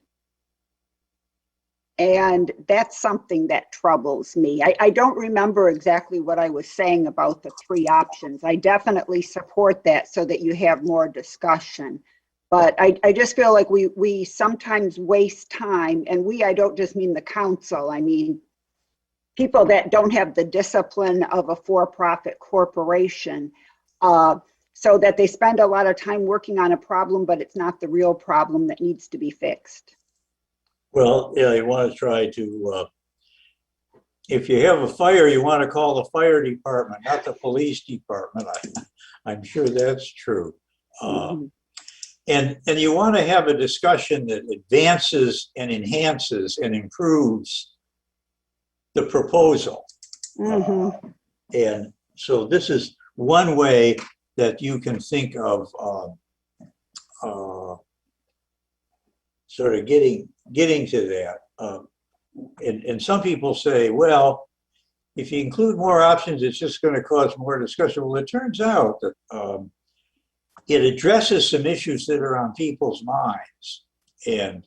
And that's something that troubles me. I don't remember exactly what I was saying about the 3 options. I definitely support that so that you have more discussion. But I just feel like we sometimes waste time, and I don't just mean the council. I mean, people that don't have the discipline of a for-profit corporation, so that they spend a lot of time working on a problem, but it's not the real problem that needs to be fixed. Well, yeah, you want to try to, if you have a fire, you want to call the fire department, not the police department. I'm sure that's true. And you want to have a discussion that advances and enhances and improves the proposal. And so this is one way that you can think of sort of getting to that. And some people say, well, if you include more options, it's just going to cause more discussion. Well, it turns out that it addresses some issues that are on people's minds. And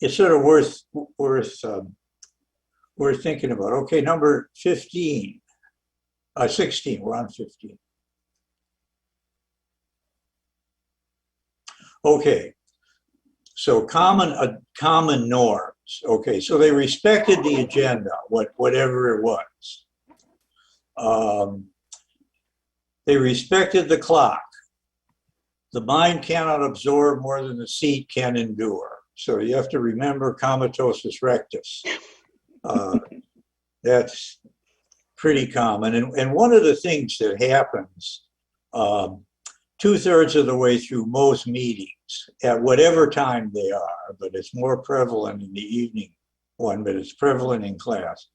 it's sort of worth thinking about. Okay, number 16, we're on 15. Okay. So common norms. Okay, so they respected the agenda, whatever it was. They respected the clock. The mind cannot absorb more than the seat can endure. So you have to remember comitosis rectus. That's pretty common. And one of the things that happens 2/3 of the way through most meetings, at whatever time they are, but it's more prevalent in the evening one, but it's prevalent in class.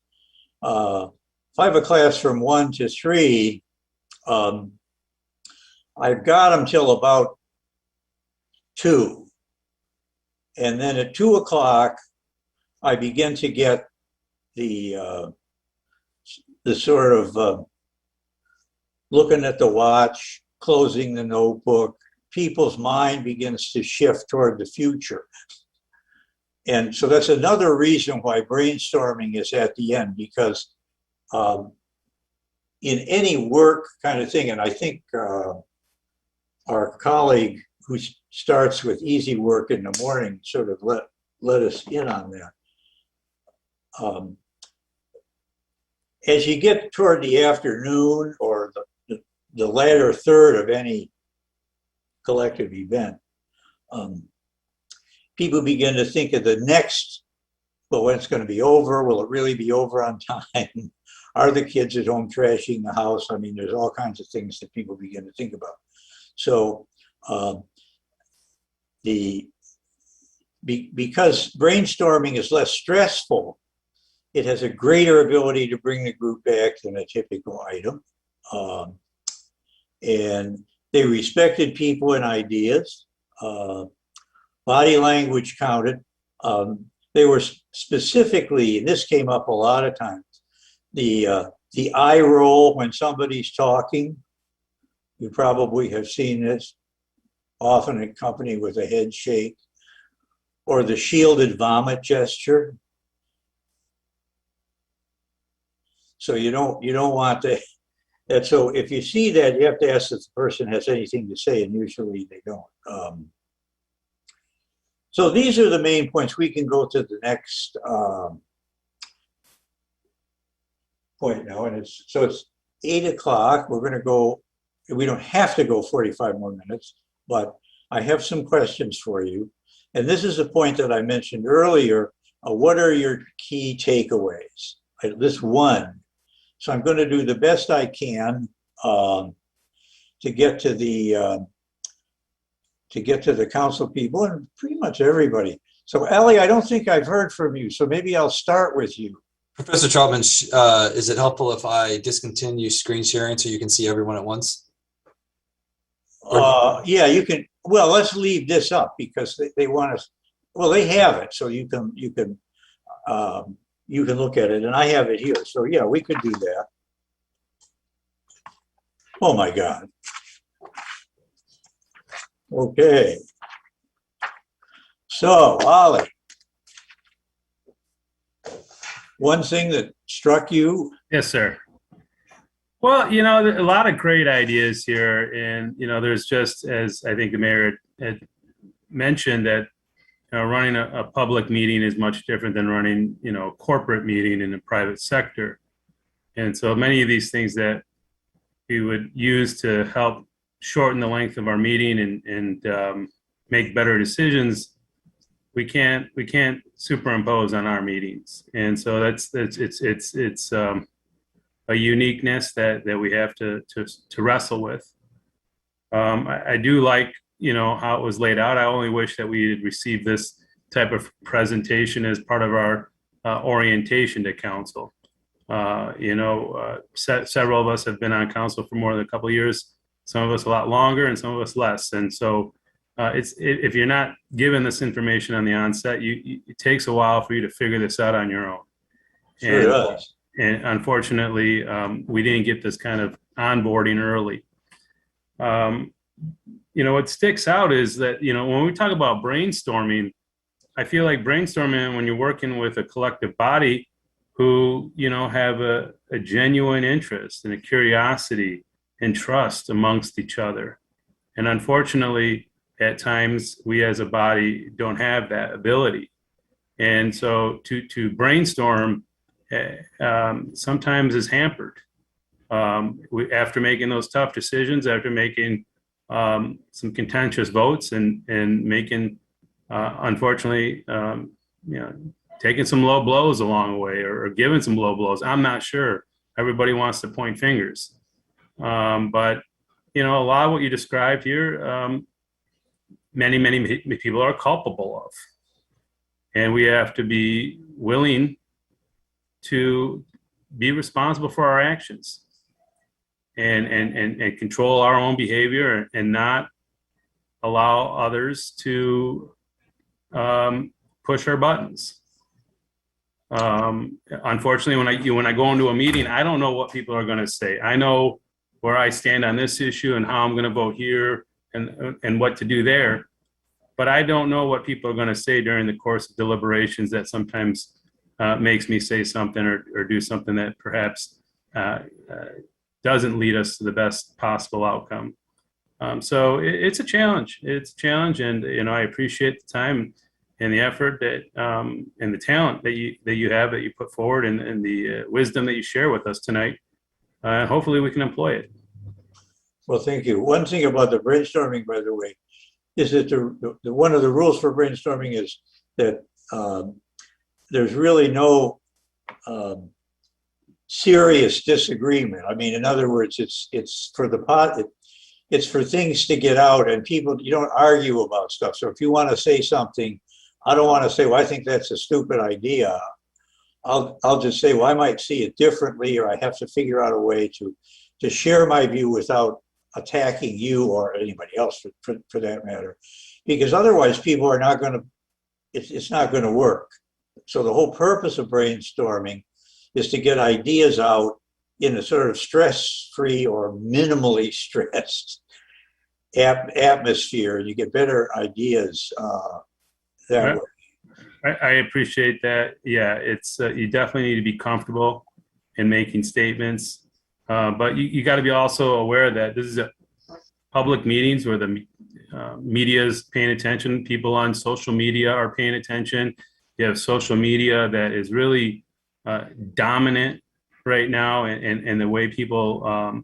If I have a class from 1 to 3, I've got them till about 2. And then at 2 o'clock, I begin to get the sort of looking at the watch, closing the notebook. People's mind begins to shift toward the future. And so that's another reason why brainstorming is at the end, because in any work kind of thing, and I think our colleague who starts with easy work in the morning sort of let us in on that. As you get toward the afternoon or the latter third of any collective event, people begin to think of the next, well, when it's going to be over, will it really be over on time? Are the kids at home trashing the house? I mean, there's all kinds of things that people begin to think about. So because brainstorming is less stressful, it has a greater ability to bring the group back than a typical item. And they respected people and ideas. Body language counted. They were specifically, and this came up a lot of times, the eye roll when somebody's talking. You probably have seen this, often accompanied with a head shake, or the shielded vomit gesture. So you don't want to. And so if you see that, you have to ask if the person has anything to say, and usually they don't. So these are the main points. We can go to the next point now, and it's 8 o'clock. We're going to go. We don't have to go 45 more minutes, but I have some questions for you. And this is a point that I mentioned earlier. What are your key takeaways? This one. So I'm going to do the best I can to get to the council people and pretty much everybody. So Ellie, I don't think I've heard from you, so maybe I'll start with you. Professor Troutman, is it helpful if I discontinue screen sharing so you can see everyone at once? Yeah, you can. Well, let's leave this up because they want us. Well, they have it, so you can look at it, and I have it here. So yeah, we could do that. Oh my God. Okay. So, Ollie, one thing that struck you? Yes, sir. Well, you know, a lot of great ideas here. And, you know, there's just, as I think the mayor had mentioned, that running a public meeting is much different than running, you know, a corporate meeting in the private sector. And so many of these things that we would use to help shorten the length of our meeting and make better decisions, we can't superimpose on our meetings. And so it's a uniqueness that we have to wrestle with. I do like, you know, how it was laid out. I only wish that we had received this type of presentation as part of our orientation to council. Several of us have been on council for more than a couple of years, some of us a lot longer and some of us less. And so if you're not given this information on the onset, it takes a while for you to figure this out on your own. Sure does. And unfortunately, we didn't get this kind of onboarding early. You know, what sticks out is that, you know, when we talk about brainstorming, I feel like brainstorming, when you're working with a collective body who, you know, have a genuine interest and a curiosity and trust amongst each other. And unfortunately, at times we as a body don't have that ability. And so to brainstorm sometimes is hampered. After making those tough decisions, after making some contentious votes and making, unfortunately, taking some low blows along the way or giving some low blows. I'm not sure. Everybody wants to point fingers. But, a lot of what you described here, many people are culpable of. And we have to be willing to be responsible for our actions and control our own behavior and not allow others to push our buttons. Unfortunately, when I go into a meeting, I don't know what people are going to say. I know where I stand on this issue and how I'm going to vote here and what to do there. But I don't know what people are going to say during the course of deliberations that sometimes makes me say something or do something that perhaps doesn't lead us to the best possible outcome. So it's a challenge. It's a challenge, and I appreciate the time and the effort that and the talent that you put forward and the wisdom that you share with us tonight. Hopefully, we can employ it. Well, thank you. One thing about the brainstorming, by the way, is that the one of the rules for brainstorming is that there's really no serious disagreement. I mean, in other words, it's for the pot. It's for things to get out, and you don't argue about stuff. So if you want to say something, I don't want to say, well, I think that's a stupid idea. I'll just say, well, I might see it differently, or I have to figure out a way to share my view without attacking you or anybody else for that matter, because otherwise people are not going to, it's not going to work. So the whole purpose of brainstorming is to get ideas out in a sort of stress-free or minimally stressed atmosphere. You get better ideas that way. I appreciate that. Yeah, it's you definitely need to be comfortable in making statements. But you got to be also aware that this is a public meetings where the media is paying attention. People on social media are paying attention. You have social media that is really dominant right now, and the way people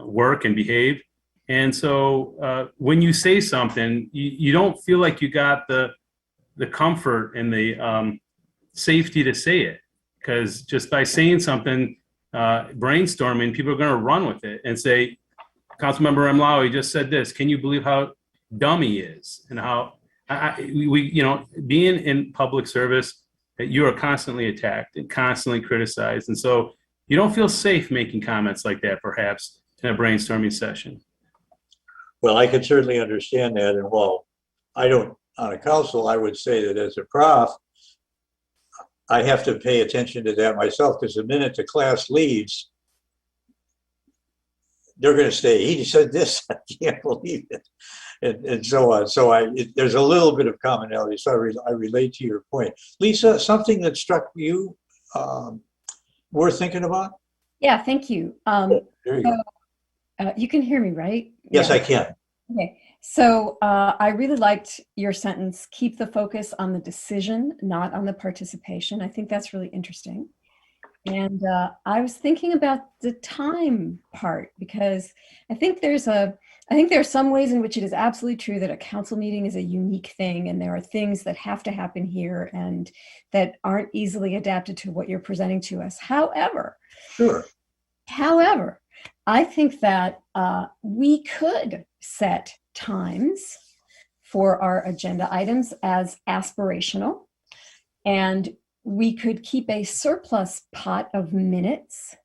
work and behave. And so when you say something, you don't feel like you got the comfort and the safety to say it. Because just by saying something, brainstorming, people are going to run with it and say, Councilmember Mlawi just said this. Can you believe how dumb he is? And how being in public service, you are constantly attacked and constantly criticized. And so you don't feel safe making comments like that, perhaps, in a brainstorming session. Well, I could certainly understand that. And while I don't, on a council, I would say that as a prof, I have to pay attention to that myself, because the minute the class leaves, they're going to say, he said this, I can't believe it, and so on. So there's a little bit of commonality. So I relate to your point. Lisa, something that struck you worth thinking about? Yeah, thank you. There you go. You can hear me, right? Yes, Yeah. I can. Okay. So I really liked your sentence, keep the focus on the decision, not on the participation. I think that's really interesting. And I was thinking about the time part, because I think there are some ways in which it is absolutely true that a council meeting is a unique thing, and there are things that have to happen here and that aren't easily adapted to what you're presenting to us. However, I think that we could set times for our agenda items as aspirational, and we could keep a surplus pot of minutes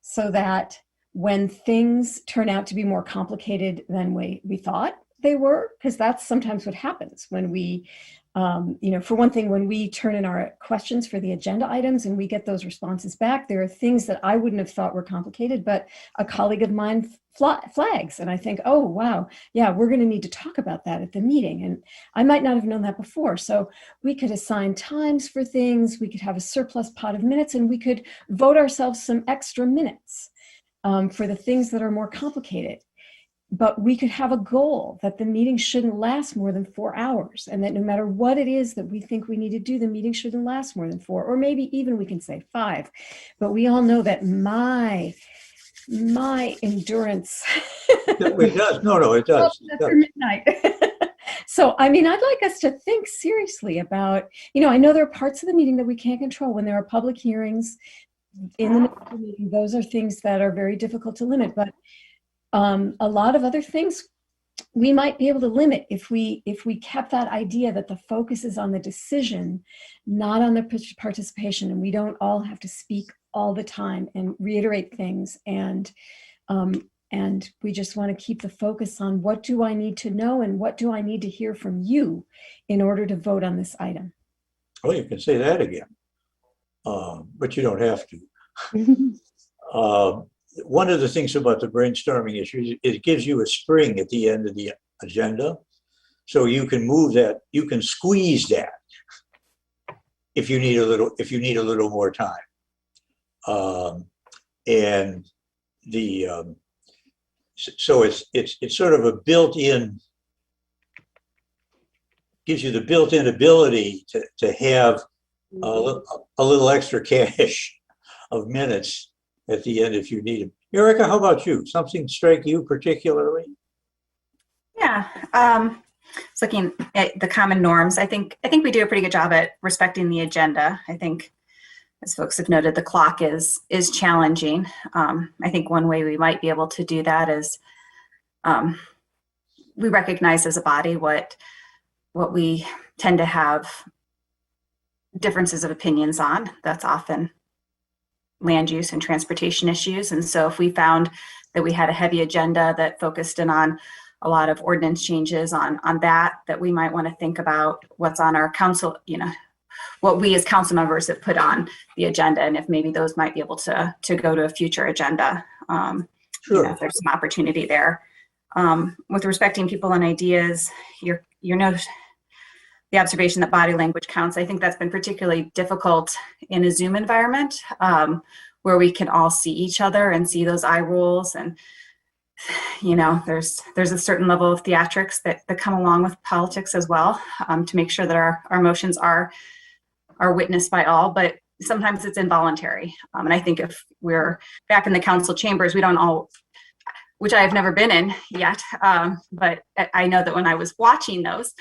so that when things turn out to be more complicated than we thought they were, because that's sometimes what happens when we, for one thing, when we turn in our questions for the agenda items and we get those responses back, there are things that I wouldn't have thought were complicated, but a colleague of mine flags. And I think, oh, wow, yeah, we're going to need to talk about that at the meeting. And I might not have known that before. So we could assign times for things, we could have a surplus pot of minutes, and we could vote ourselves some extra minutes for the things that are more complicated. but we could have a goal that the meeting shouldn't last more than 4 hours, and that no matter what it is that we think we need to do, the meeting shouldn't last more than 4, or maybe even we can say 5. But we all know that my endurance It does. No, it does. It after does. midnight. So, I mean, I'd like us to think seriously about, I know there are parts of the meeting that we can't control. When there are public hearings in the middle of the meeting, those are things that are very difficult to limit. But a lot of other things we might be able to limit if we kept that idea that the focus is on the decision, not on the participation, and we don't all have to speak all the time and reiterate things, and we just want to keep the focus on what do I need to know and what do I need to hear from you in order to vote on this item. Well, you can say that again, but you don't have to. One of the things about the brainstorming issue is it gives you a spring at the end of the agenda. So you can move that, you can squeeze that if you need a little more time. And so it's sort of a built-in, gives you the built-in ability to have a little extra cache of minutes at the end if you need them. Erica, how about you? Something strike you particularly? Yeah, it's looking at the common norms. I think we do a pretty good job at respecting the agenda. I think, as folks have noted, the clock is challenging. I think one way we might be able to do that is we recognize as a body what we tend to have differences of opinions on. That's often land use and transportation issues. And so if we found that we had a heavy agenda that focused in on a lot of ordinance changes on that we might want to think about what's on our council, what we as council members have put on the agenda, and if maybe those might be able to go to a future agenda. Sure. If there's some opportunity there. With respecting people and ideas, the observation that body language counts, I think that's been particularly difficult in a Zoom environment where we can all see each other and see those eye rolls. And, there's a certain level of theatrics that come along with politics as well, to make sure that our emotions are witnessed by all, but sometimes it's involuntary. And I think if we're back in the council chambers, we don't all, which I have never been in yet, but I know that when I was watching those,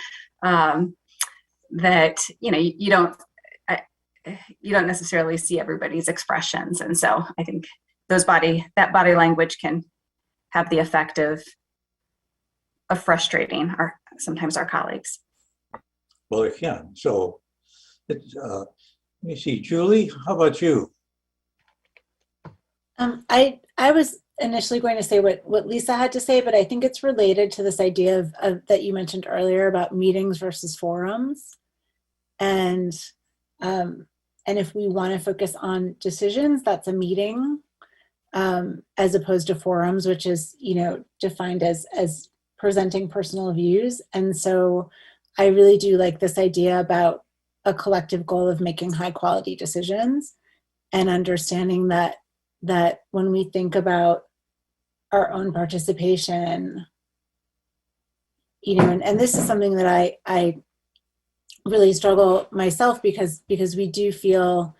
that you don't necessarily see everybody's expressions, and so I think that body language can have the effect of frustrating sometimes our colleagues. Well, it can. So let me see, Julie, how about you? I was initially going to say what Lisa had to say, but I think it's related to this idea of that you mentioned earlier about meetings versus forums. And if we want to focus on decisions, that's a meeting, as opposed to forums, which is, defined as presenting personal views. And so I really do like this idea about a collective goal of making high quality decisions and understanding that when we think about our own participation, and this is something that I really struggle myself because we do feel,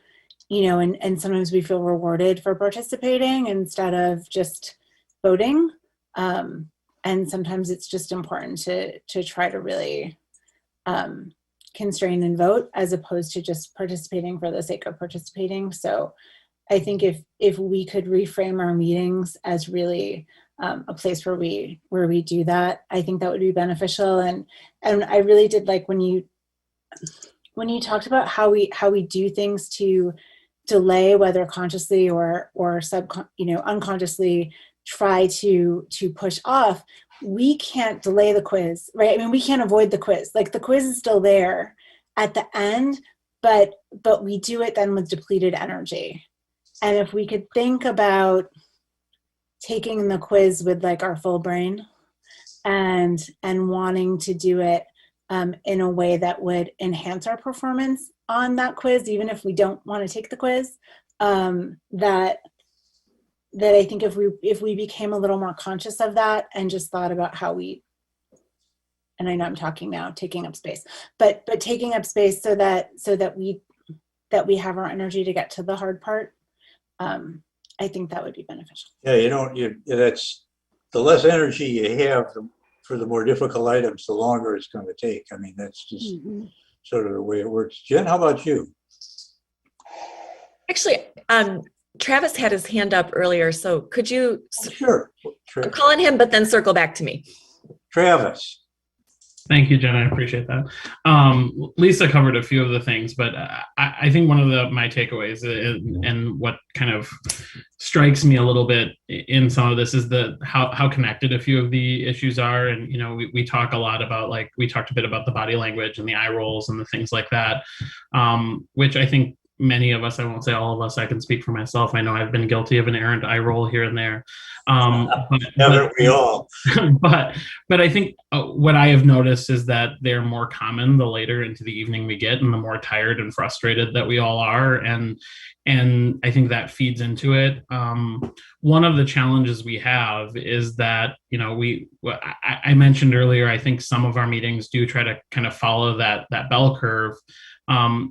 and sometimes we feel rewarded for participating instead of just voting. And sometimes it's just important to try to really constrain and vote as opposed to just participating for the sake of participating. So I think if we could reframe our meetings as really a place where we do that, I think that would be beneficial. And I really did like when you talked about how we do things to delay, whether consciously or unconsciously try to push off. We can't delay the quiz, right? I mean, we can't avoid the quiz. Like the quiz is still there at the end, but we do it then with depleted energy. And if we could think about taking the quiz with like our full brain and wanting to do it in a way that would enhance our performance on that quiz, even if we don't want to take the quiz, that I think if we became a little more conscious of that and just thought about how we, and I know I'm talking now, taking up space, but taking up space so that we have our energy to get to the hard part, I think that would be beneficial. Yeah, that's the less energy you have for the more difficult items, the longer it's going to take. I mean, that's just sort of the way it works. Jen, how about you? Actually, Travis had his hand up earlier, so could you Sure. I'm calling him, but then circle back to me. Travis. Thank you, Jen. I appreciate that. Lisa covered a few of the things, but I think one of my takeaways and what kind of strikes me a little bit in some of this is how connected a few of the issues are. And, we talk a lot about, we talked a bit about the body language and the eye rolls and the things like that, which I think many of us, I won't say all of us, I can speak for myself. I know I've been guilty of an errant eye roll here and there. Haven't we all? But I think what I have noticed is that they're more common the later into the evening we get and the more tired and frustrated that we all are. And I think that feeds into it. One of the challenges we have is that, I mentioned earlier, I think some of our meetings do try to kind of follow that bell curve.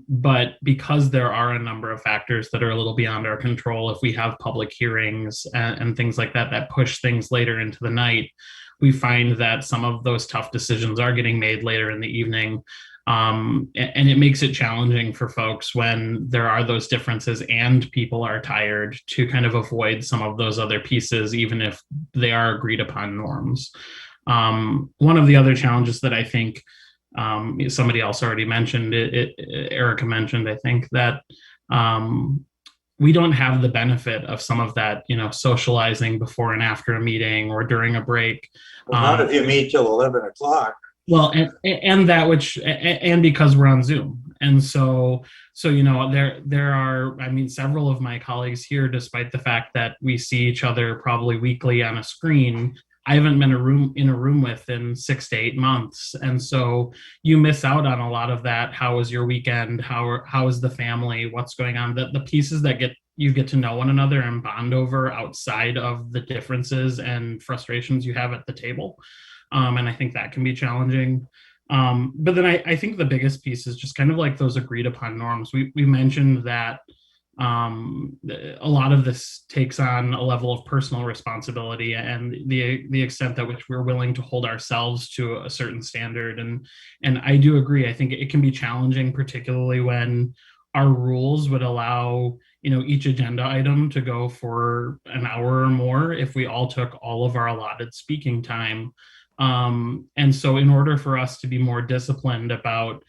But because there are a number of factors that are a little beyond our control, if we have public hearings and things like that push things later into the night, we find that some of those tough decisions are getting made later in the evening. And it makes it challenging for folks when there are those differences and people are tired to kind of avoid some of those other pieces, even if they are agreed upon norms. One of the other challenges that I think somebody else already mentioned, Erica mentioned, I think, that we don't have the benefit of some of that, socializing before and after a meeting or during a break. Well, not if you meet till 11 o'clock. Well, and because we're on Zoom. And so there are, several of my colleagues here, despite the fact that we see each other probably weekly on a screen, I haven't been in a room with in 6 to 8 months. And so you miss out on a lot of that. How was your weekend? How is the family? What's going on? The pieces that you get to know one another and bond over outside of the differences and frustrations you have at the table. And I think that can be challenging. But then I think the biggest piece is just kind of like those agreed upon norms. We mentioned that a lot of this takes on a level of personal responsibility and the extent at which we're willing to hold ourselves to a certain standard. And I do agree. I think it can be challenging, particularly when our rules would allow, each agenda item to go for an hour or more if we all took all of our allotted speaking time. And so in order for us to be more disciplined about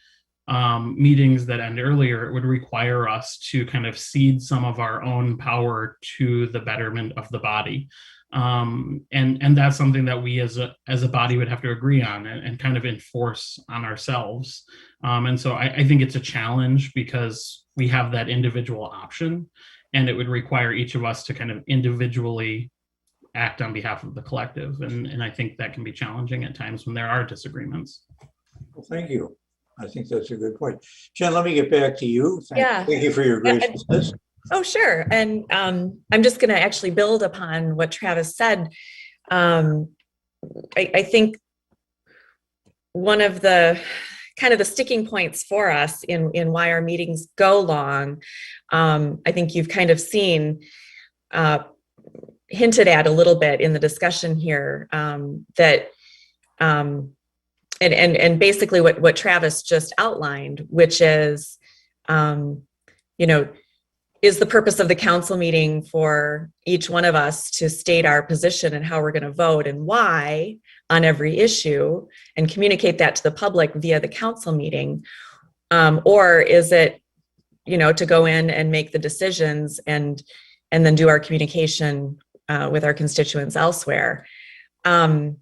meetings that end earlier, it would require us to kind of cede some of our own power to the betterment of the body. And that's something that we as a body would have to agree on and kind of enforce on ourselves. And so I think it's a challenge because we have that individual option, and it would require each of us to kind of individually act on behalf of the collective. And I think that can be challenging at times when there are disagreements. Well, thank you. I think that's a good point. Jen, let me get back to you. Thank you for your graciousness. Oh, sure. And I'm just going to actually build upon what Travis said. I think one of the kind of the sticking points for us in why our meetings go long, I think you've kind of seen hinted at a little bit in the discussion here, that and basically what Travis just outlined, which is, is the purpose of the council meeting for each one of us to state our position and how we're going to vote and why on every issue and communicate that to the public via the council meeting? Or is it, to go in and make the decisions and then do our communication with our constituents elsewhere? Because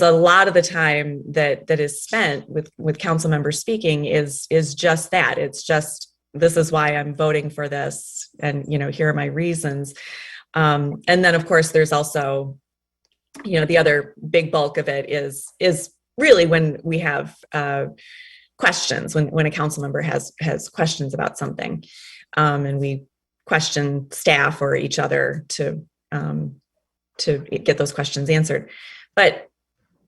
a lot of the time that is spent with council members speaking is just that. It's just, this is why I'm voting for this, and here are my reasons. And then of course there's also, the other big bulk of it is really when we have questions, when a council member has questions about something, and we question staff or each other to get those questions answered. But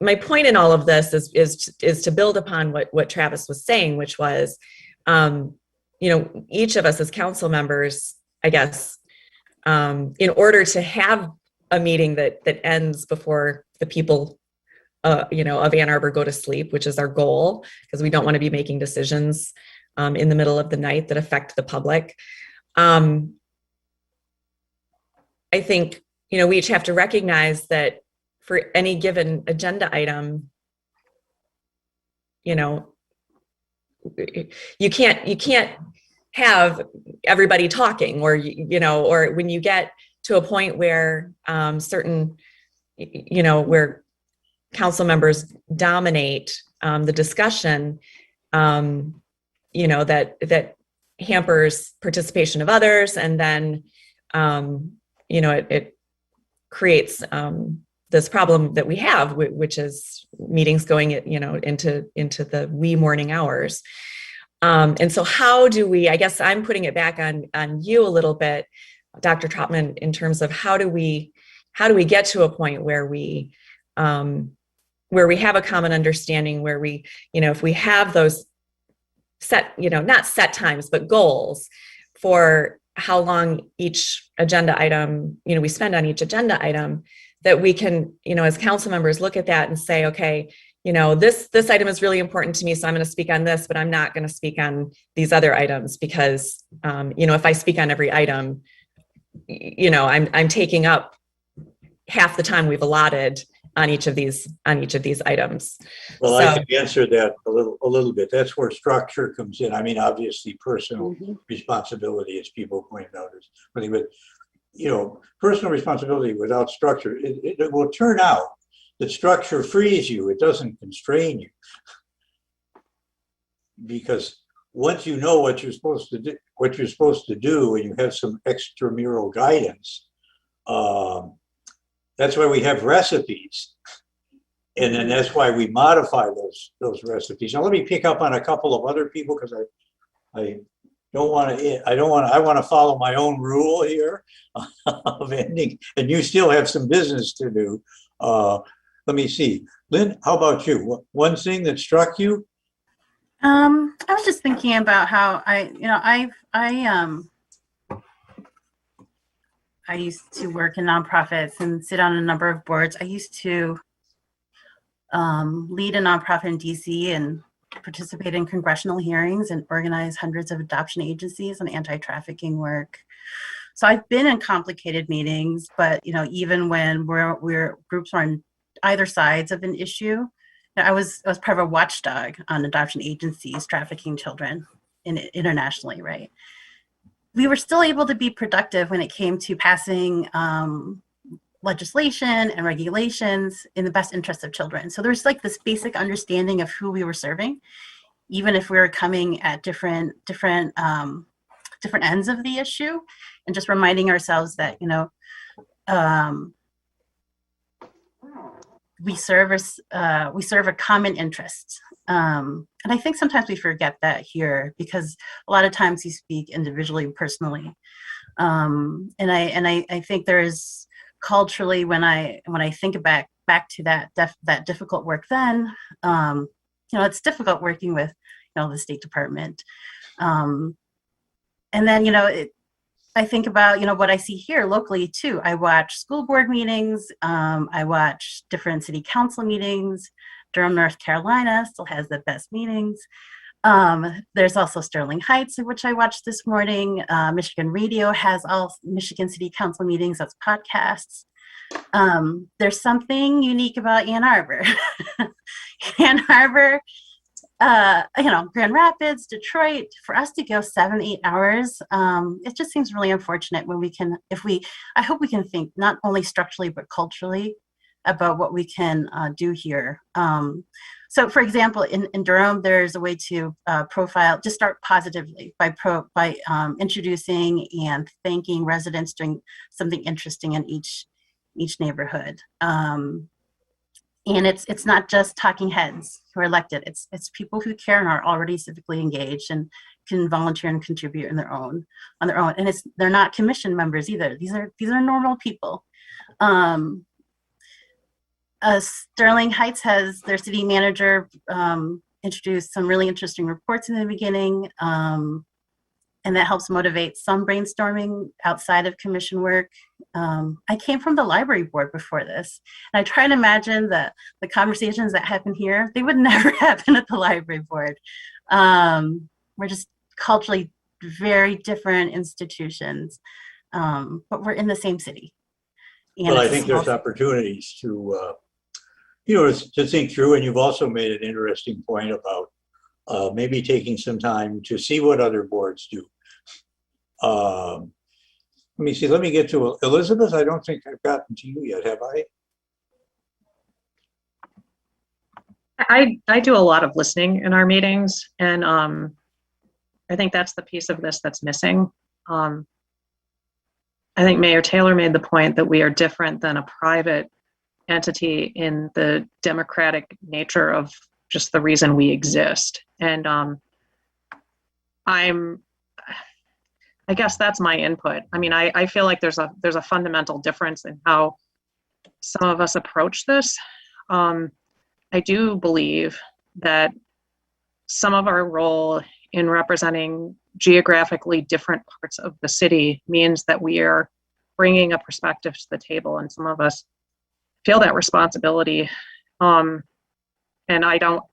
my point in all of this is to build upon what Travis was saying, which was, each of us as council members, I guess, in order to have a meeting that ends before the people, of Ann Arbor go to sleep, which is our goal, because we don't want to be making decisions in the middle of the night that affect the public. I think, we each have to recognize that for any given agenda item, you can't have everybody talking, or when you get to a point where certain, where council members dominate the discussion, that hampers participation of others, and then it creates this problem that we have, which is meetings going into the wee morning hours. And so how do we, I guess I'm putting it back on you a little bit, Dr. Trotman, in terms of how do we get to a point where we have a common understanding, where we, if we have those set, not set times, but goals for how long each agenda item, we spend on each agenda item, that we can, as council members, look at that and say, okay, this item is really important to me, so I'm going to speak on this, but I'm not going to speak on these other items, because, if I speak on every item, I'm taking up half the time we've allotted on each of these items. Well, So, I can answer that a little bit. That's where structure comes in. I mean, obviously, personal responsibility, as people pointed out, is really, but personal responsibility without structure, it will turn out that structure frees you. It doesn't constrain you, because once you know what you're supposed to do, and you have some extramural guidance, that's why we have recipes, and then that's why we modify those recipes. Now, let me pick up on a couple of other people, because I want to follow my own rule here of ending, and you still have some business to do. Let me see, Lynn, how about you? One thing that struck you? I was just thinking about how I used to work in nonprofits and sit on a number of boards. I used to lead a nonprofit in DC and participate in congressional hearings and organize hundreds of adoption agencies and anti-trafficking work. So I've been in complicated meetings, but even when groups are on either sides of an issue, I was part of a watchdog on adoption agencies trafficking children internationally, right? We were still able to be productive when it came to passing legislation and regulations in the best interest of children. So there's like this basic understanding of who we were serving, even if we were coming at different ends of the issue, and just reminding ourselves that we serve a common interest. And I think sometimes we forget that here, because a lot of times you speak individually, personally. And I think there is culturally, when I think back to that difficult work then, it's difficult working with, the State Department. And then, I think about, what I see here locally too. I watch school board meetings. I watch different city council meetings. Durham, North Carolina still has the best meetings. There's also Sterling Heights, which I watched this morning. Michigan Radio has all Michigan City Council meetings. That's podcasts. There's something unique about Ann Arbor. Ann Arbor, Grand Rapids, Detroit, for us to go 7-8 hours, it just seems really unfortunate when I hope we can think not only structurally, but culturally about what we can do here. So for example, in Durham, there's a way to profile, just start positively by introducing and thanking residents doing something interesting in each neighborhood. And it's not just talking heads who are elected. It's people who care and are already civically engaged. And can volunteer and contribute on their own. And they're not commission members either. These are normal people. Sterling Heights has their city manager introduced some really interesting reports in the beginning, and that helps motivate some brainstorming outside of commission work. I came from the library board before this, and I try to imagine that the conversations that happen here, they would never happen at the library board. We're just culturally very different institutions, but we're in the same city. And Well, I it's a think small there's opportunities to, to think through, and you've also made an interesting point about maybe taking some time to see what other boards do. Let me see, let me get to Elizabeth. I don't think I've gotten to you yet, have I? I do a lot of listening in our meetings, and I think that's the piece of this that's missing. I think Mayor Taylor made the point that we are different than a private entity in the democratic nature of just the reason we exist. And I guess that's my input. I mean, I feel like there's a fundamental difference in how some of us approach this. I do believe that some of our role in representing geographically different parts of the city means that we are bringing a perspective to the table, and some of us feel that responsibility. And I don't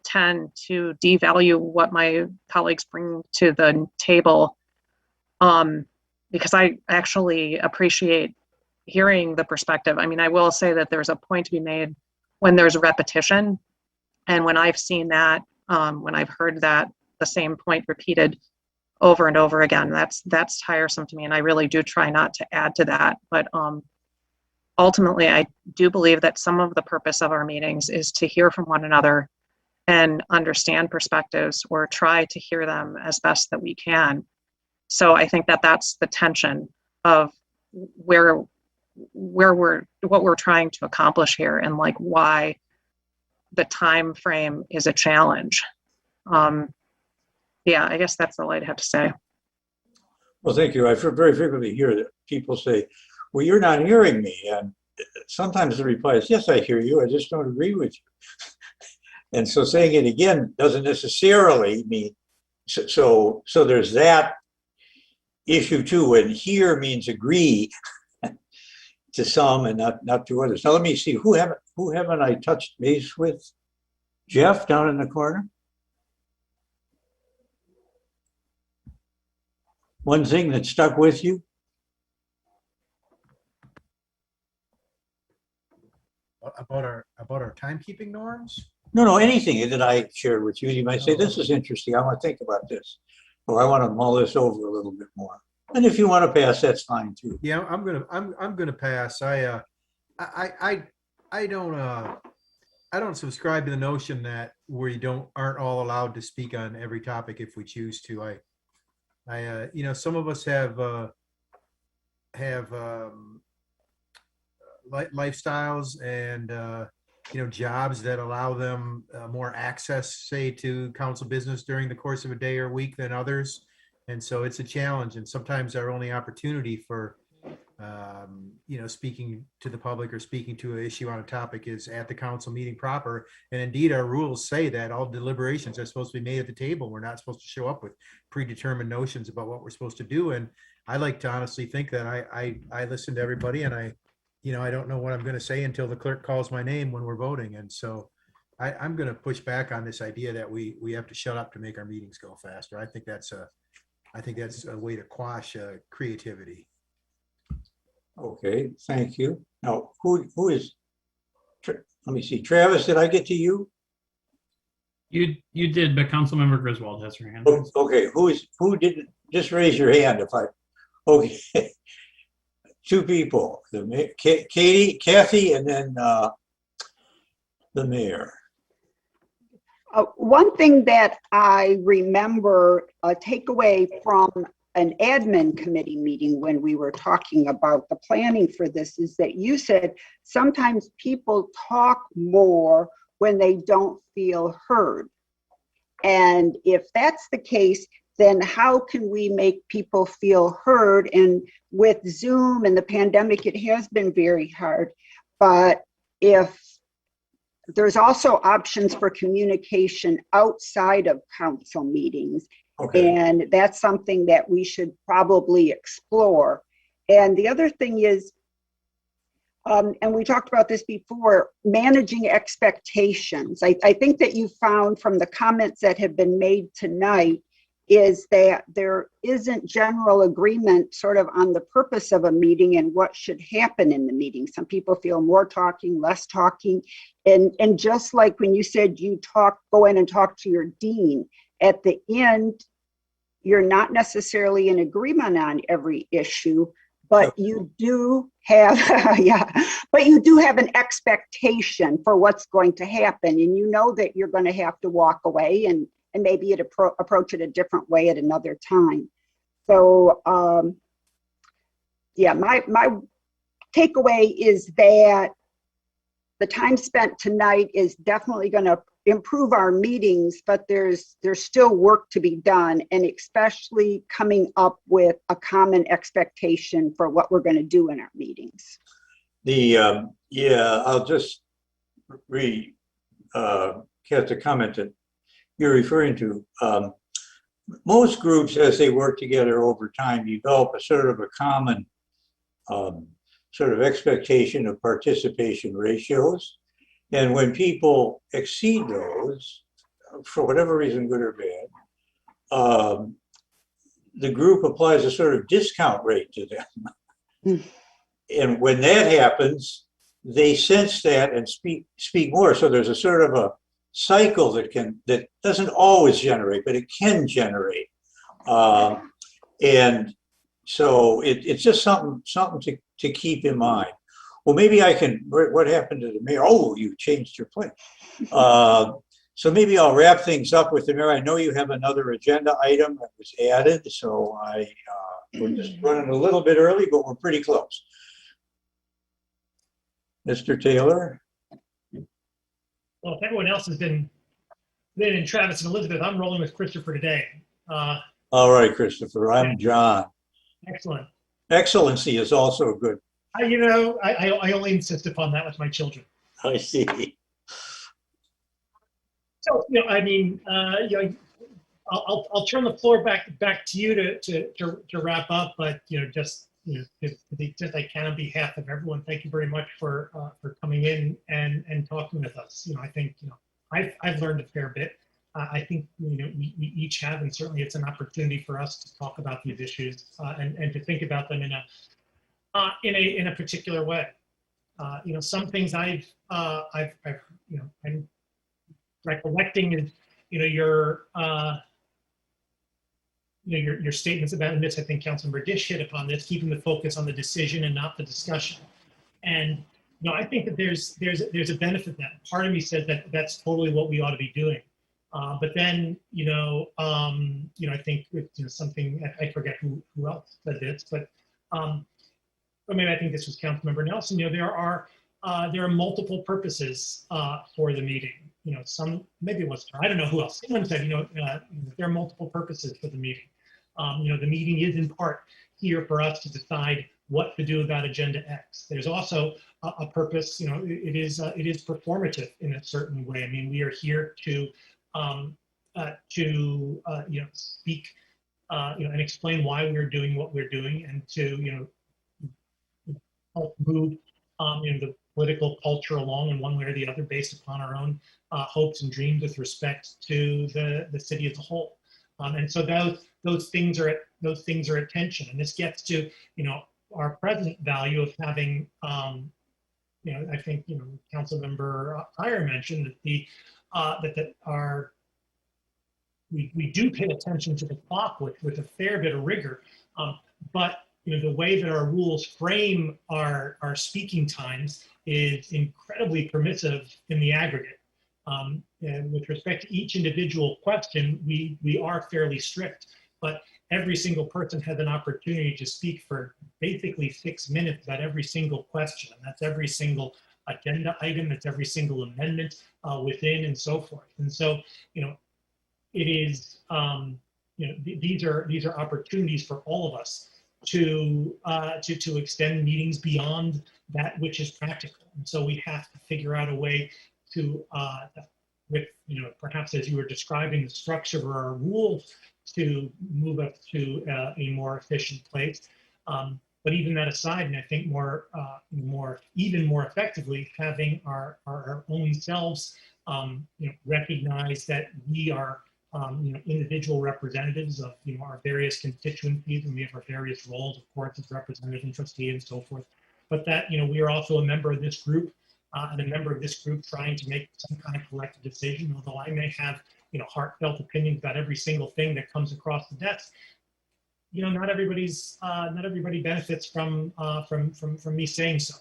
tend to devalue what my colleagues bring to the table, because I actually appreciate hearing the perspective. I mean, I will say that there's a point to be made when there's repetition, and when I've seen that, when I've heard that the same point repeated over and over again, that's tiresome to me, and I really do try not to add to that. But ultimately, I do believe that some of the purpose of our meetings is to hear from one another and understand perspectives, or try to hear them as best that we can. So I think that that's the tension of what we're trying to accomplish here, and like why the time frame is a challenge. Yeah, I guess that's all I'd have to say. Well, thank you. I very frequently hear that people say, well, you're not hearing me. And sometimes the reply is, yes, I hear you. I just don't agree with you. And so saying it again doesn't necessarily mean, so there's that issue too. And hear means agree to some and not to others. Now let me see, who haven't I touched base with? Jeff down in the corner. One thing that stuck with you? About our timekeeping norms? No, anything that I shared with you. You might say, this is interesting. I want to think about this. Or I want to mull this over a little bit more. And if you want to pass, that's fine too. Yeah, I'm gonna pass. I don't subscribe to the notion that we aren't all allowed to speak on every topic if we choose to. Some of us have lifestyles and jobs that allow them more access, say, to council business during the course of a day or week than others. And so it's a challenge. And sometimes our only opportunity for, speaking to the public or speaking to an issue on a topic is at the council meeting proper. And indeed, our rules say that all deliberations are supposed to be made at the table. We're not supposed to show up with predetermined notions about what we're supposed to do. And I like to honestly think that I listen to everybody, and I don't know what I'm going to say until the clerk calls my name when we're voting. And so I'm going to push back on this idea that we have to shut up to make our meetings go faster. I think that's a way to quash creativity. Okay, thank you. Now, who is, let me see, Travis, did I get to you? You did, but Councilmember Griswold has her hand. Okay, who didn't, just raise your hand okay. Two people, Kathy, and then the mayor. One thing that I remember, a takeaway from an admin committee meeting when we were talking about the planning for this, is that you said sometimes people talk more when they don't feel heard. And if that's the case, then how can we make people feel heard? And with Zoom and the pandemic, it has been very hard. But if there's also options for communication outside of council meetings, Okay. and that's something that we should probably explore. And the other thing is, and we talked about this before, managing expectations. I think that you found from the comments that have been made tonight is that there isn't general agreement sort of on the purpose of a meeting and what should happen in the meeting. Some people feel more talking, less talking. And just like when you said you go in and talk to your dean, at the end, you're not necessarily in agreement on every issue, but you do have, but you do have an expectation for what's going to happen. And you know that you're going to have to walk away and maybe approach it a different way at another time. So, my takeaway is that the time spent tonight is definitely going to improve our meetings, but there's still work to be done, and especially coming up with a common expectation for what we're going to do in our meetings. I'll just catch a comment that you're referring to. Most groups, as they work together over time, develop a sort of a common sort of expectation of participation ratios. And when people exceed those, for whatever reason, good or bad, the group applies a sort of discount rate to them. And when that happens, they sense that and speak more. So there's a sort of a cycle that doesn't always generate, but it can generate. And so it's just something to keep in mind. Well, maybe I can, what happened to the mayor? Oh, you changed your plan. So maybe I'll wrap things up with the mayor. I know you have another agenda item that was added, so we're just running a little bit early, but we're pretty close. Mr. Taylor? Well, if everyone else has been in Travis and Elizabeth, I'm rolling with Christopher today. All right, Christopher, I'm John. Excellent. Excellency is also good. I only insist upon that with my children. I see. So, I'll turn the floor back to you to wrap up. But just to the extent I can on behalf of everyone, thank you very much for coming in and talking with us. I think I've learned a fair bit. I think we each have, and certainly it's an opportunity for us to talk about these issues and to think about them in a particular way. Some things I'm recollecting is your statements about this. I think Councilmember Dish hit upon this, keeping the focus on the decision and not the discussion. And I think that there's a benefit that part of me says that that's totally what we ought to be doing. But then I think it's something I forget who else said this, but maybe I think this was Councilmember Nelson. There are multiple purposes for the meeting. Some, maybe it was, I don't know who else. Someone said, there are multiple purposes for the meeting. The meeting is in part here for us to decide what to do about Agenda X. There's also a purpose. It is performative in a certain way. I mean, we are here to speak and explain why we're doing what we're doing, and to help move the political culture along in one way or the other based upon our own hopes and dreams with respect to the city as a whole. And so those things are at tension, and this gets to our present value of having I think Councilmember Heyer mentioned that we do pay attention to the clock with a fair bit of rigor, but the way that our rules frame our speaking times is incredibly permissive in the aggregate. And with respect to each individual question, we are fairly strict, but every single person has an opportunity to speak for basically 6 minutes about every single question. And that's every single agenda item, that's every single amendment within, and so forth. And so, it is, these are opportunities for all of us to extend meetings beyond that which is practical. And so we have to figure out a way to, with, perhaps as you were describing the structure of our rules, to move us to a more efficient place. But even that aside, and I think even more effectively, having our own selves, recognize that we are, individual representatives of, our various constituencies, and we have our various roles, of course, as representative and trustee and so forth. But that, we are also a member of this group, and a member of this group trying to make some kind of collective decision. Although I may have, heartfelt opinions about every single thing that comes across the desk, not everybody benefits from me saying so.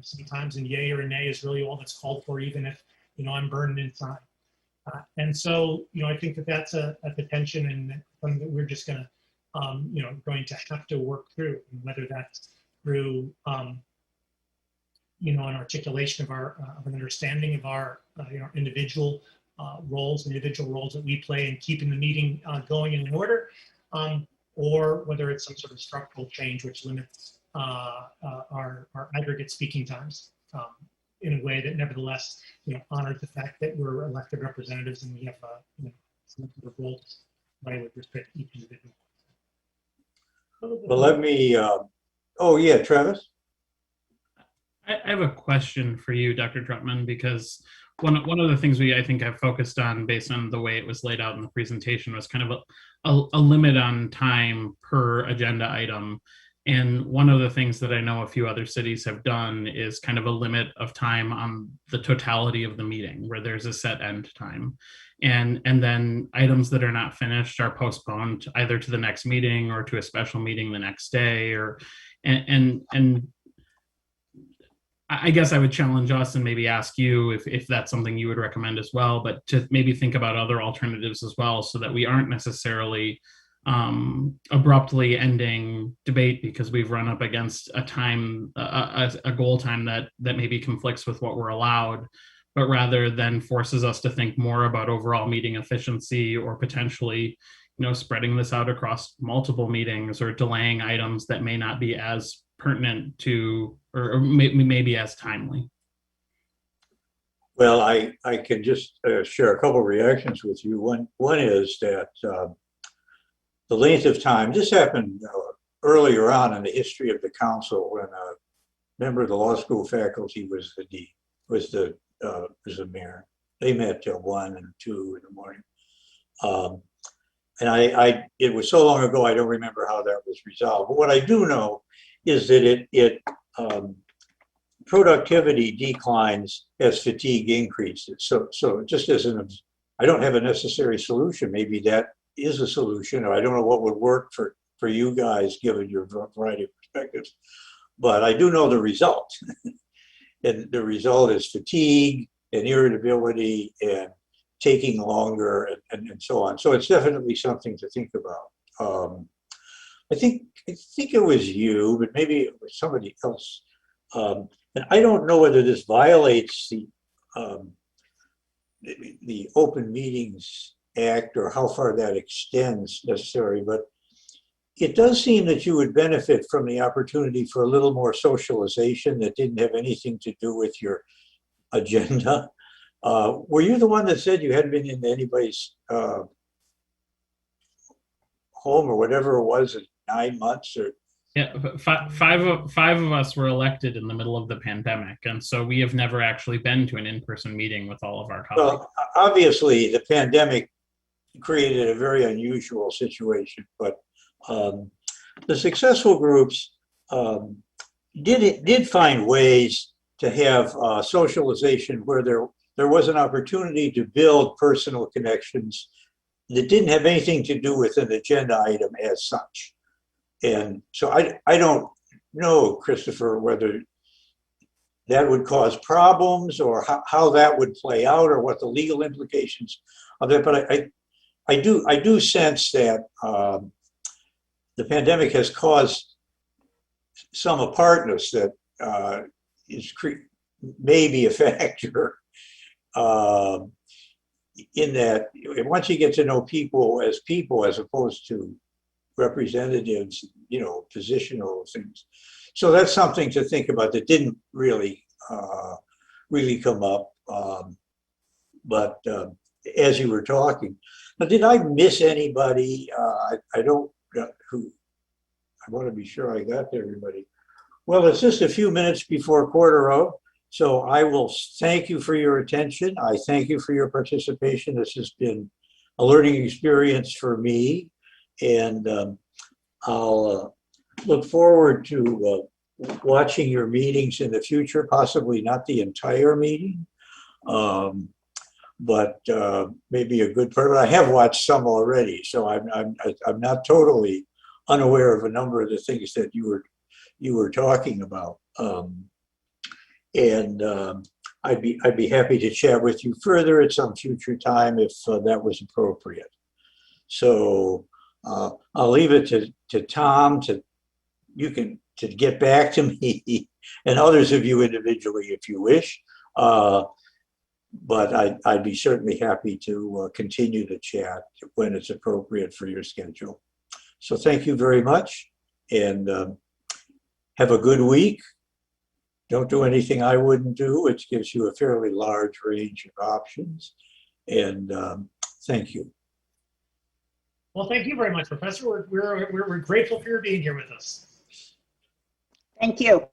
Sometimes a yay or a nay is really all that's called for, even if I'm burned inside. And so I think that that's a tension, and something that we're just gonna going to have to work through, whether that's through an articulation of an understanding of our individual roles that we play in keeping the meeting going in order. Or whether it's some sort of structural change which limits our aggregate speaking times in a way that nevertheless, honors the fact that we're elected representatives and we have some sort of roles play with respect to each individual. Well, let me, oh yeah, Travis? I have a question for you, Dr. Trutman, because one of the things I think have focused on, based on the way it was laid out in the presentation, was kind of a limit on time per agenda item. And one of the things that I know a few other cities have done is kind of a limit of time on the totality of the meeting, where there's a set end time. And then items that are not finished are postponed either to the next meeting or to a special meeting the next day, and I guess I would challenge us and maybe ask you if that's something you would recommend as well, but to maybe think about other alternatives as well, so that we aren't necessarily abruptly ending debate because we've run up against a time, a goal time that maybe conflicts with what we're allowed, but rather then forces us to think more about overall meeting efficiency, or potentially, spreading this out across multiple meetings, or delaying items that may not be as pertinent to, or maybe as timely. Well, I can just share a couple of reactions with you. One is that the length of time, this happened earlier on in the history of the council, when a member of the law school faculty was the dean, was the mayor. They met till 1 and 2 in the morning. And it was so long ago, I don't remember how that was resolved. But what I do know is that productivity declines as fatigue increases. So just as I don't have a necessary solution. Maybe that is a solution, or I don't know what would work for you guys, given your variety of perspectives. But I do know the result. And the result is fatigue and irritability and taking longer and so on. So it's definitely something to think about. I think it was you, but maybe it was somebody else. And I don't know whether this violates the Open Meetings Act, or how far that extends necessarily, but it does seem that you would benefit from the opportunity for a little more socialization that didn't have anything to do with your agenda. Were you the one that said you hadn't been into anybody's home or whatever it was in 9 months? Or yeah, five of us were elected in the middle of the pandemic, and so we have never actually been to an in-person meeting with all of our colleagues. Well, obviously, the pandemic created a very unusual situation, but the successful groups did find ways to have socialization where there was an opportunity to build personal connections that didn't have anything to do with an agenda item as such. And so I don't know, Christopher, whether that would cause problems, or how that would play out, or what the legal implications of that. But I do sense that the pandemic has caused some apartness that is maybe a factor. in that once you get to know people as opposed to representatives, positional things. So that's something to think about that didn't really come up. But as you were talking, now, did I miss anybody? I don't. Who? I want to be sure I got to everybody. Well, it's just a few minutes before 1:15, so I will thank you for your attention. I thank you for your participation. This has been a learning experience for me, and I'll look forward to watching your meetings in the future, possibly not the entire meeting, but maybe a good part. But I have watched some already, so I'm not totally unaware of a number of the things that you were talking about. I'd be happy to chat with you further at some future time if that was appropriate. So I'll leave it to Tom to get back to me and others of you individually if you wish. But I'd be certainly happy to continue the chat when it's appropriate for your schedule. So thank you very much, and have a good week. Don't do anything I wouldn't do, which gives you a fairly large range of options. And thank you. Well, thank you very much, Professor. We're grateful for your being here with us. Thank you.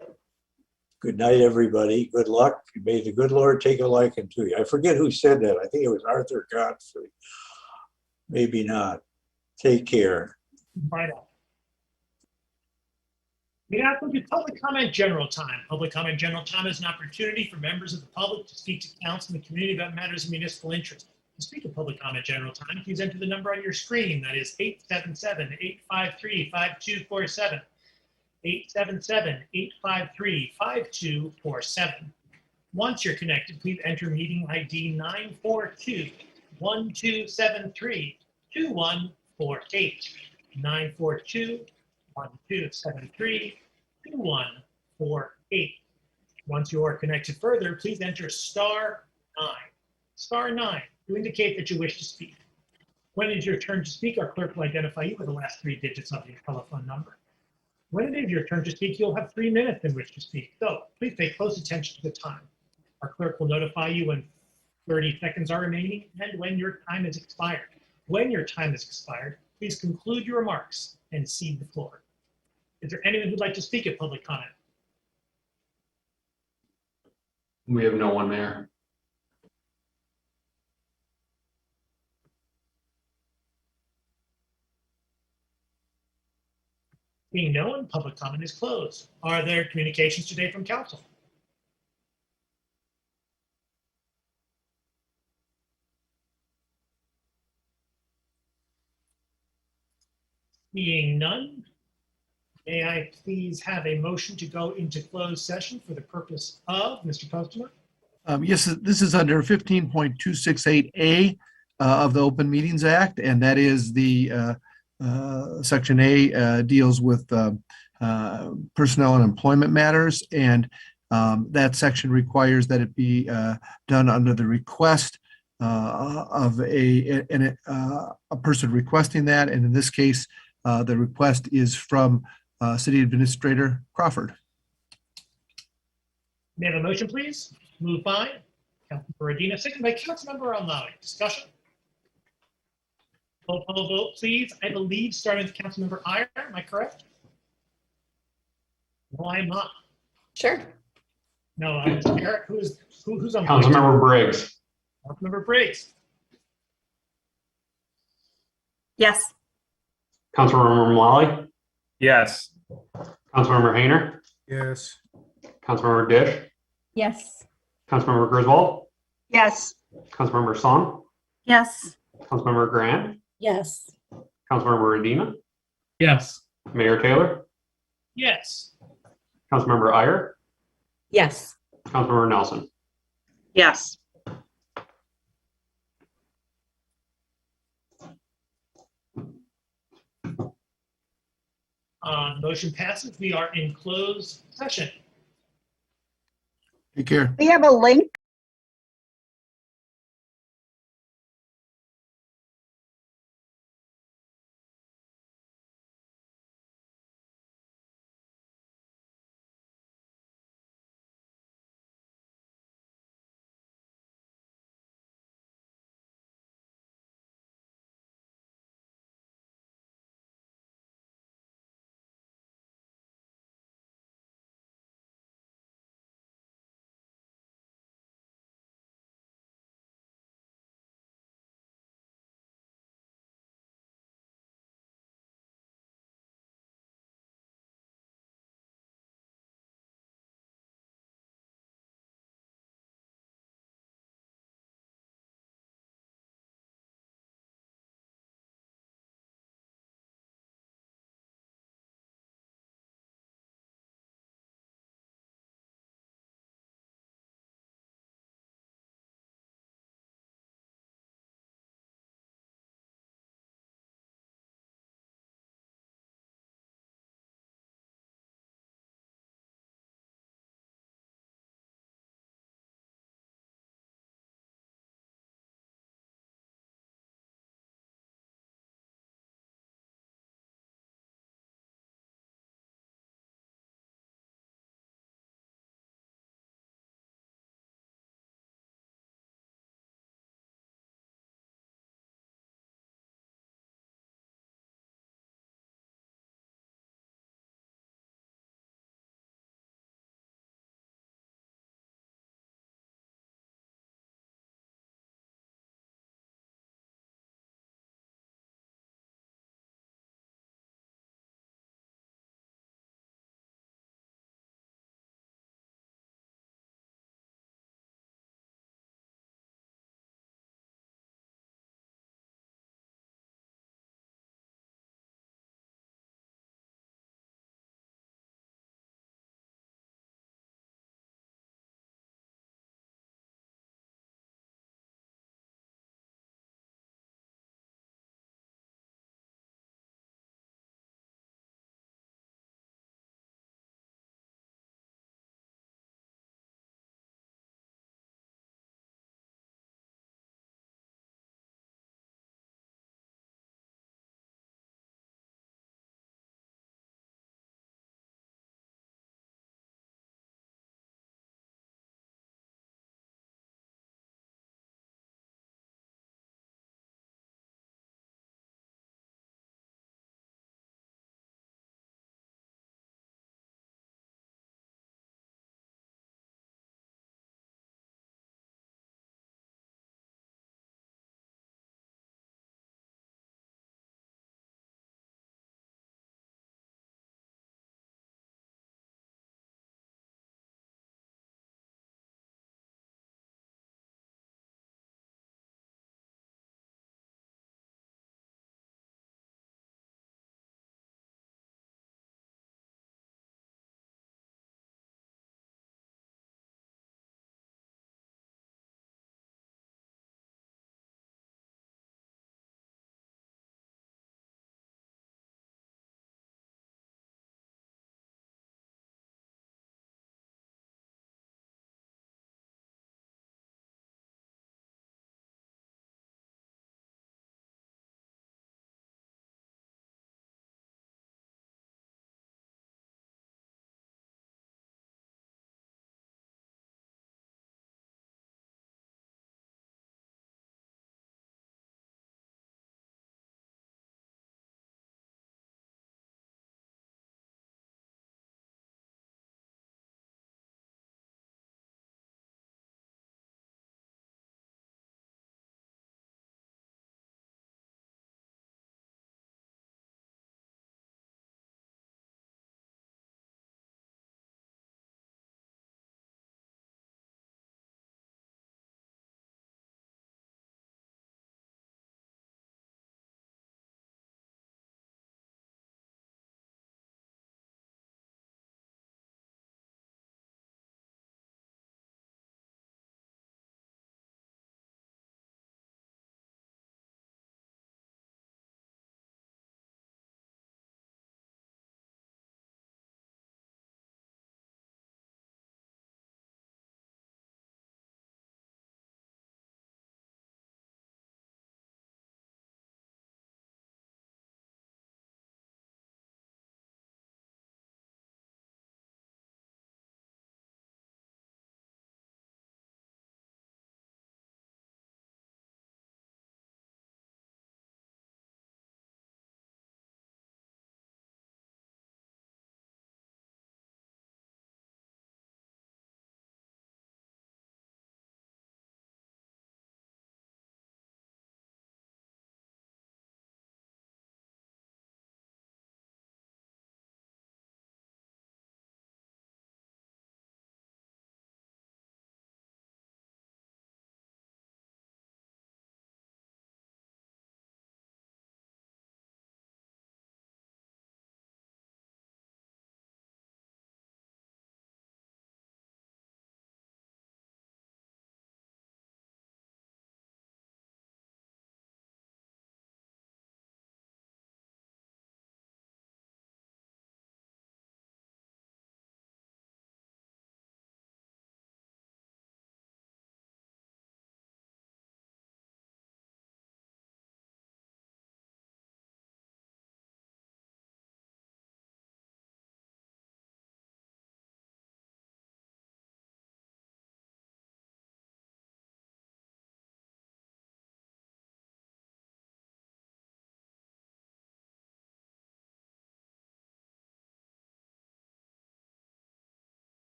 Good night, everybody. Good luck. May the good Lord take a liking to you. I forget who said that. I think it was Arthur Godfrey. Maybe not. Take care. Bye now. We now come to public comment general time. Public comment general time is an opportunity for members of the public to speak to council and the community about matters of municipal interest. To speak of public comment general time, please enter the number on your screen. That is 877-853-5247. 877-853-5247. Once you're connected, please enter meeting ID 942-1273-2148. 942-1273-2148. Once you are connected further, please enter *9. *9 to indicate that you wish to speak. When it is your turn to speak, our clerk will identify you with the last 3 digits of your telephone number. When it is your turn to speak, you'll have 3 minutes in which to speak. So please pay close attention to the time. Our clerk will notify you when 30 seconds are remaining and when your time is expired. When your time is expired, please conclude your remarks and cede the floor. Is there anyone who'd like to speak at public comment? We have no one there. Being no one, public comment is closed. Are there communications today from council? Being none, may I please have a motion to go into closed session for the purpose of, Mr. Postma? Yes, this is under 15.268A of the Open Meetings Act, and that is the Section A deals with personnel and employment matters, and that section requires that it be done under the request of a person requesting that, and in this case, the request is from City Administrator Crawford. May I have a motion, please? Moved by Councilmember Adina, seconded by Councilmember Alnali. Discussion? Roll call vote, please. I believe starting with Councilmember Iyer. Am I correct? No, I'm not. Sure. No, Eric. Who's on? Councilmember Briggs. Councilmember Briggs. Yes. Councilmember Mulally. Yes. Councilmember Hayner. Yes. Councilmember Dish. Yes. Councilmember Griswold. Yes. Councilmember Song. Yes. Councilmember Grand. Yes. Councilmember Adina. Yes. Mayor Taylor. Yes. Councilmember Iyer. Yes. Councilmember Nelson. Yes. Motion passes. We are in closed session. Take care. We have a link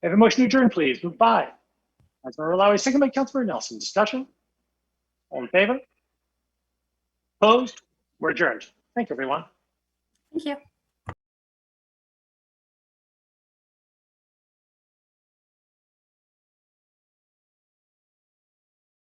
Have a motion to adjourn, please. Move by Councilmember Lowy, second by Councilmember Nelson. Discussion? All in favor? Opposed? We're adjourned. Thank you, everyone. Thank you.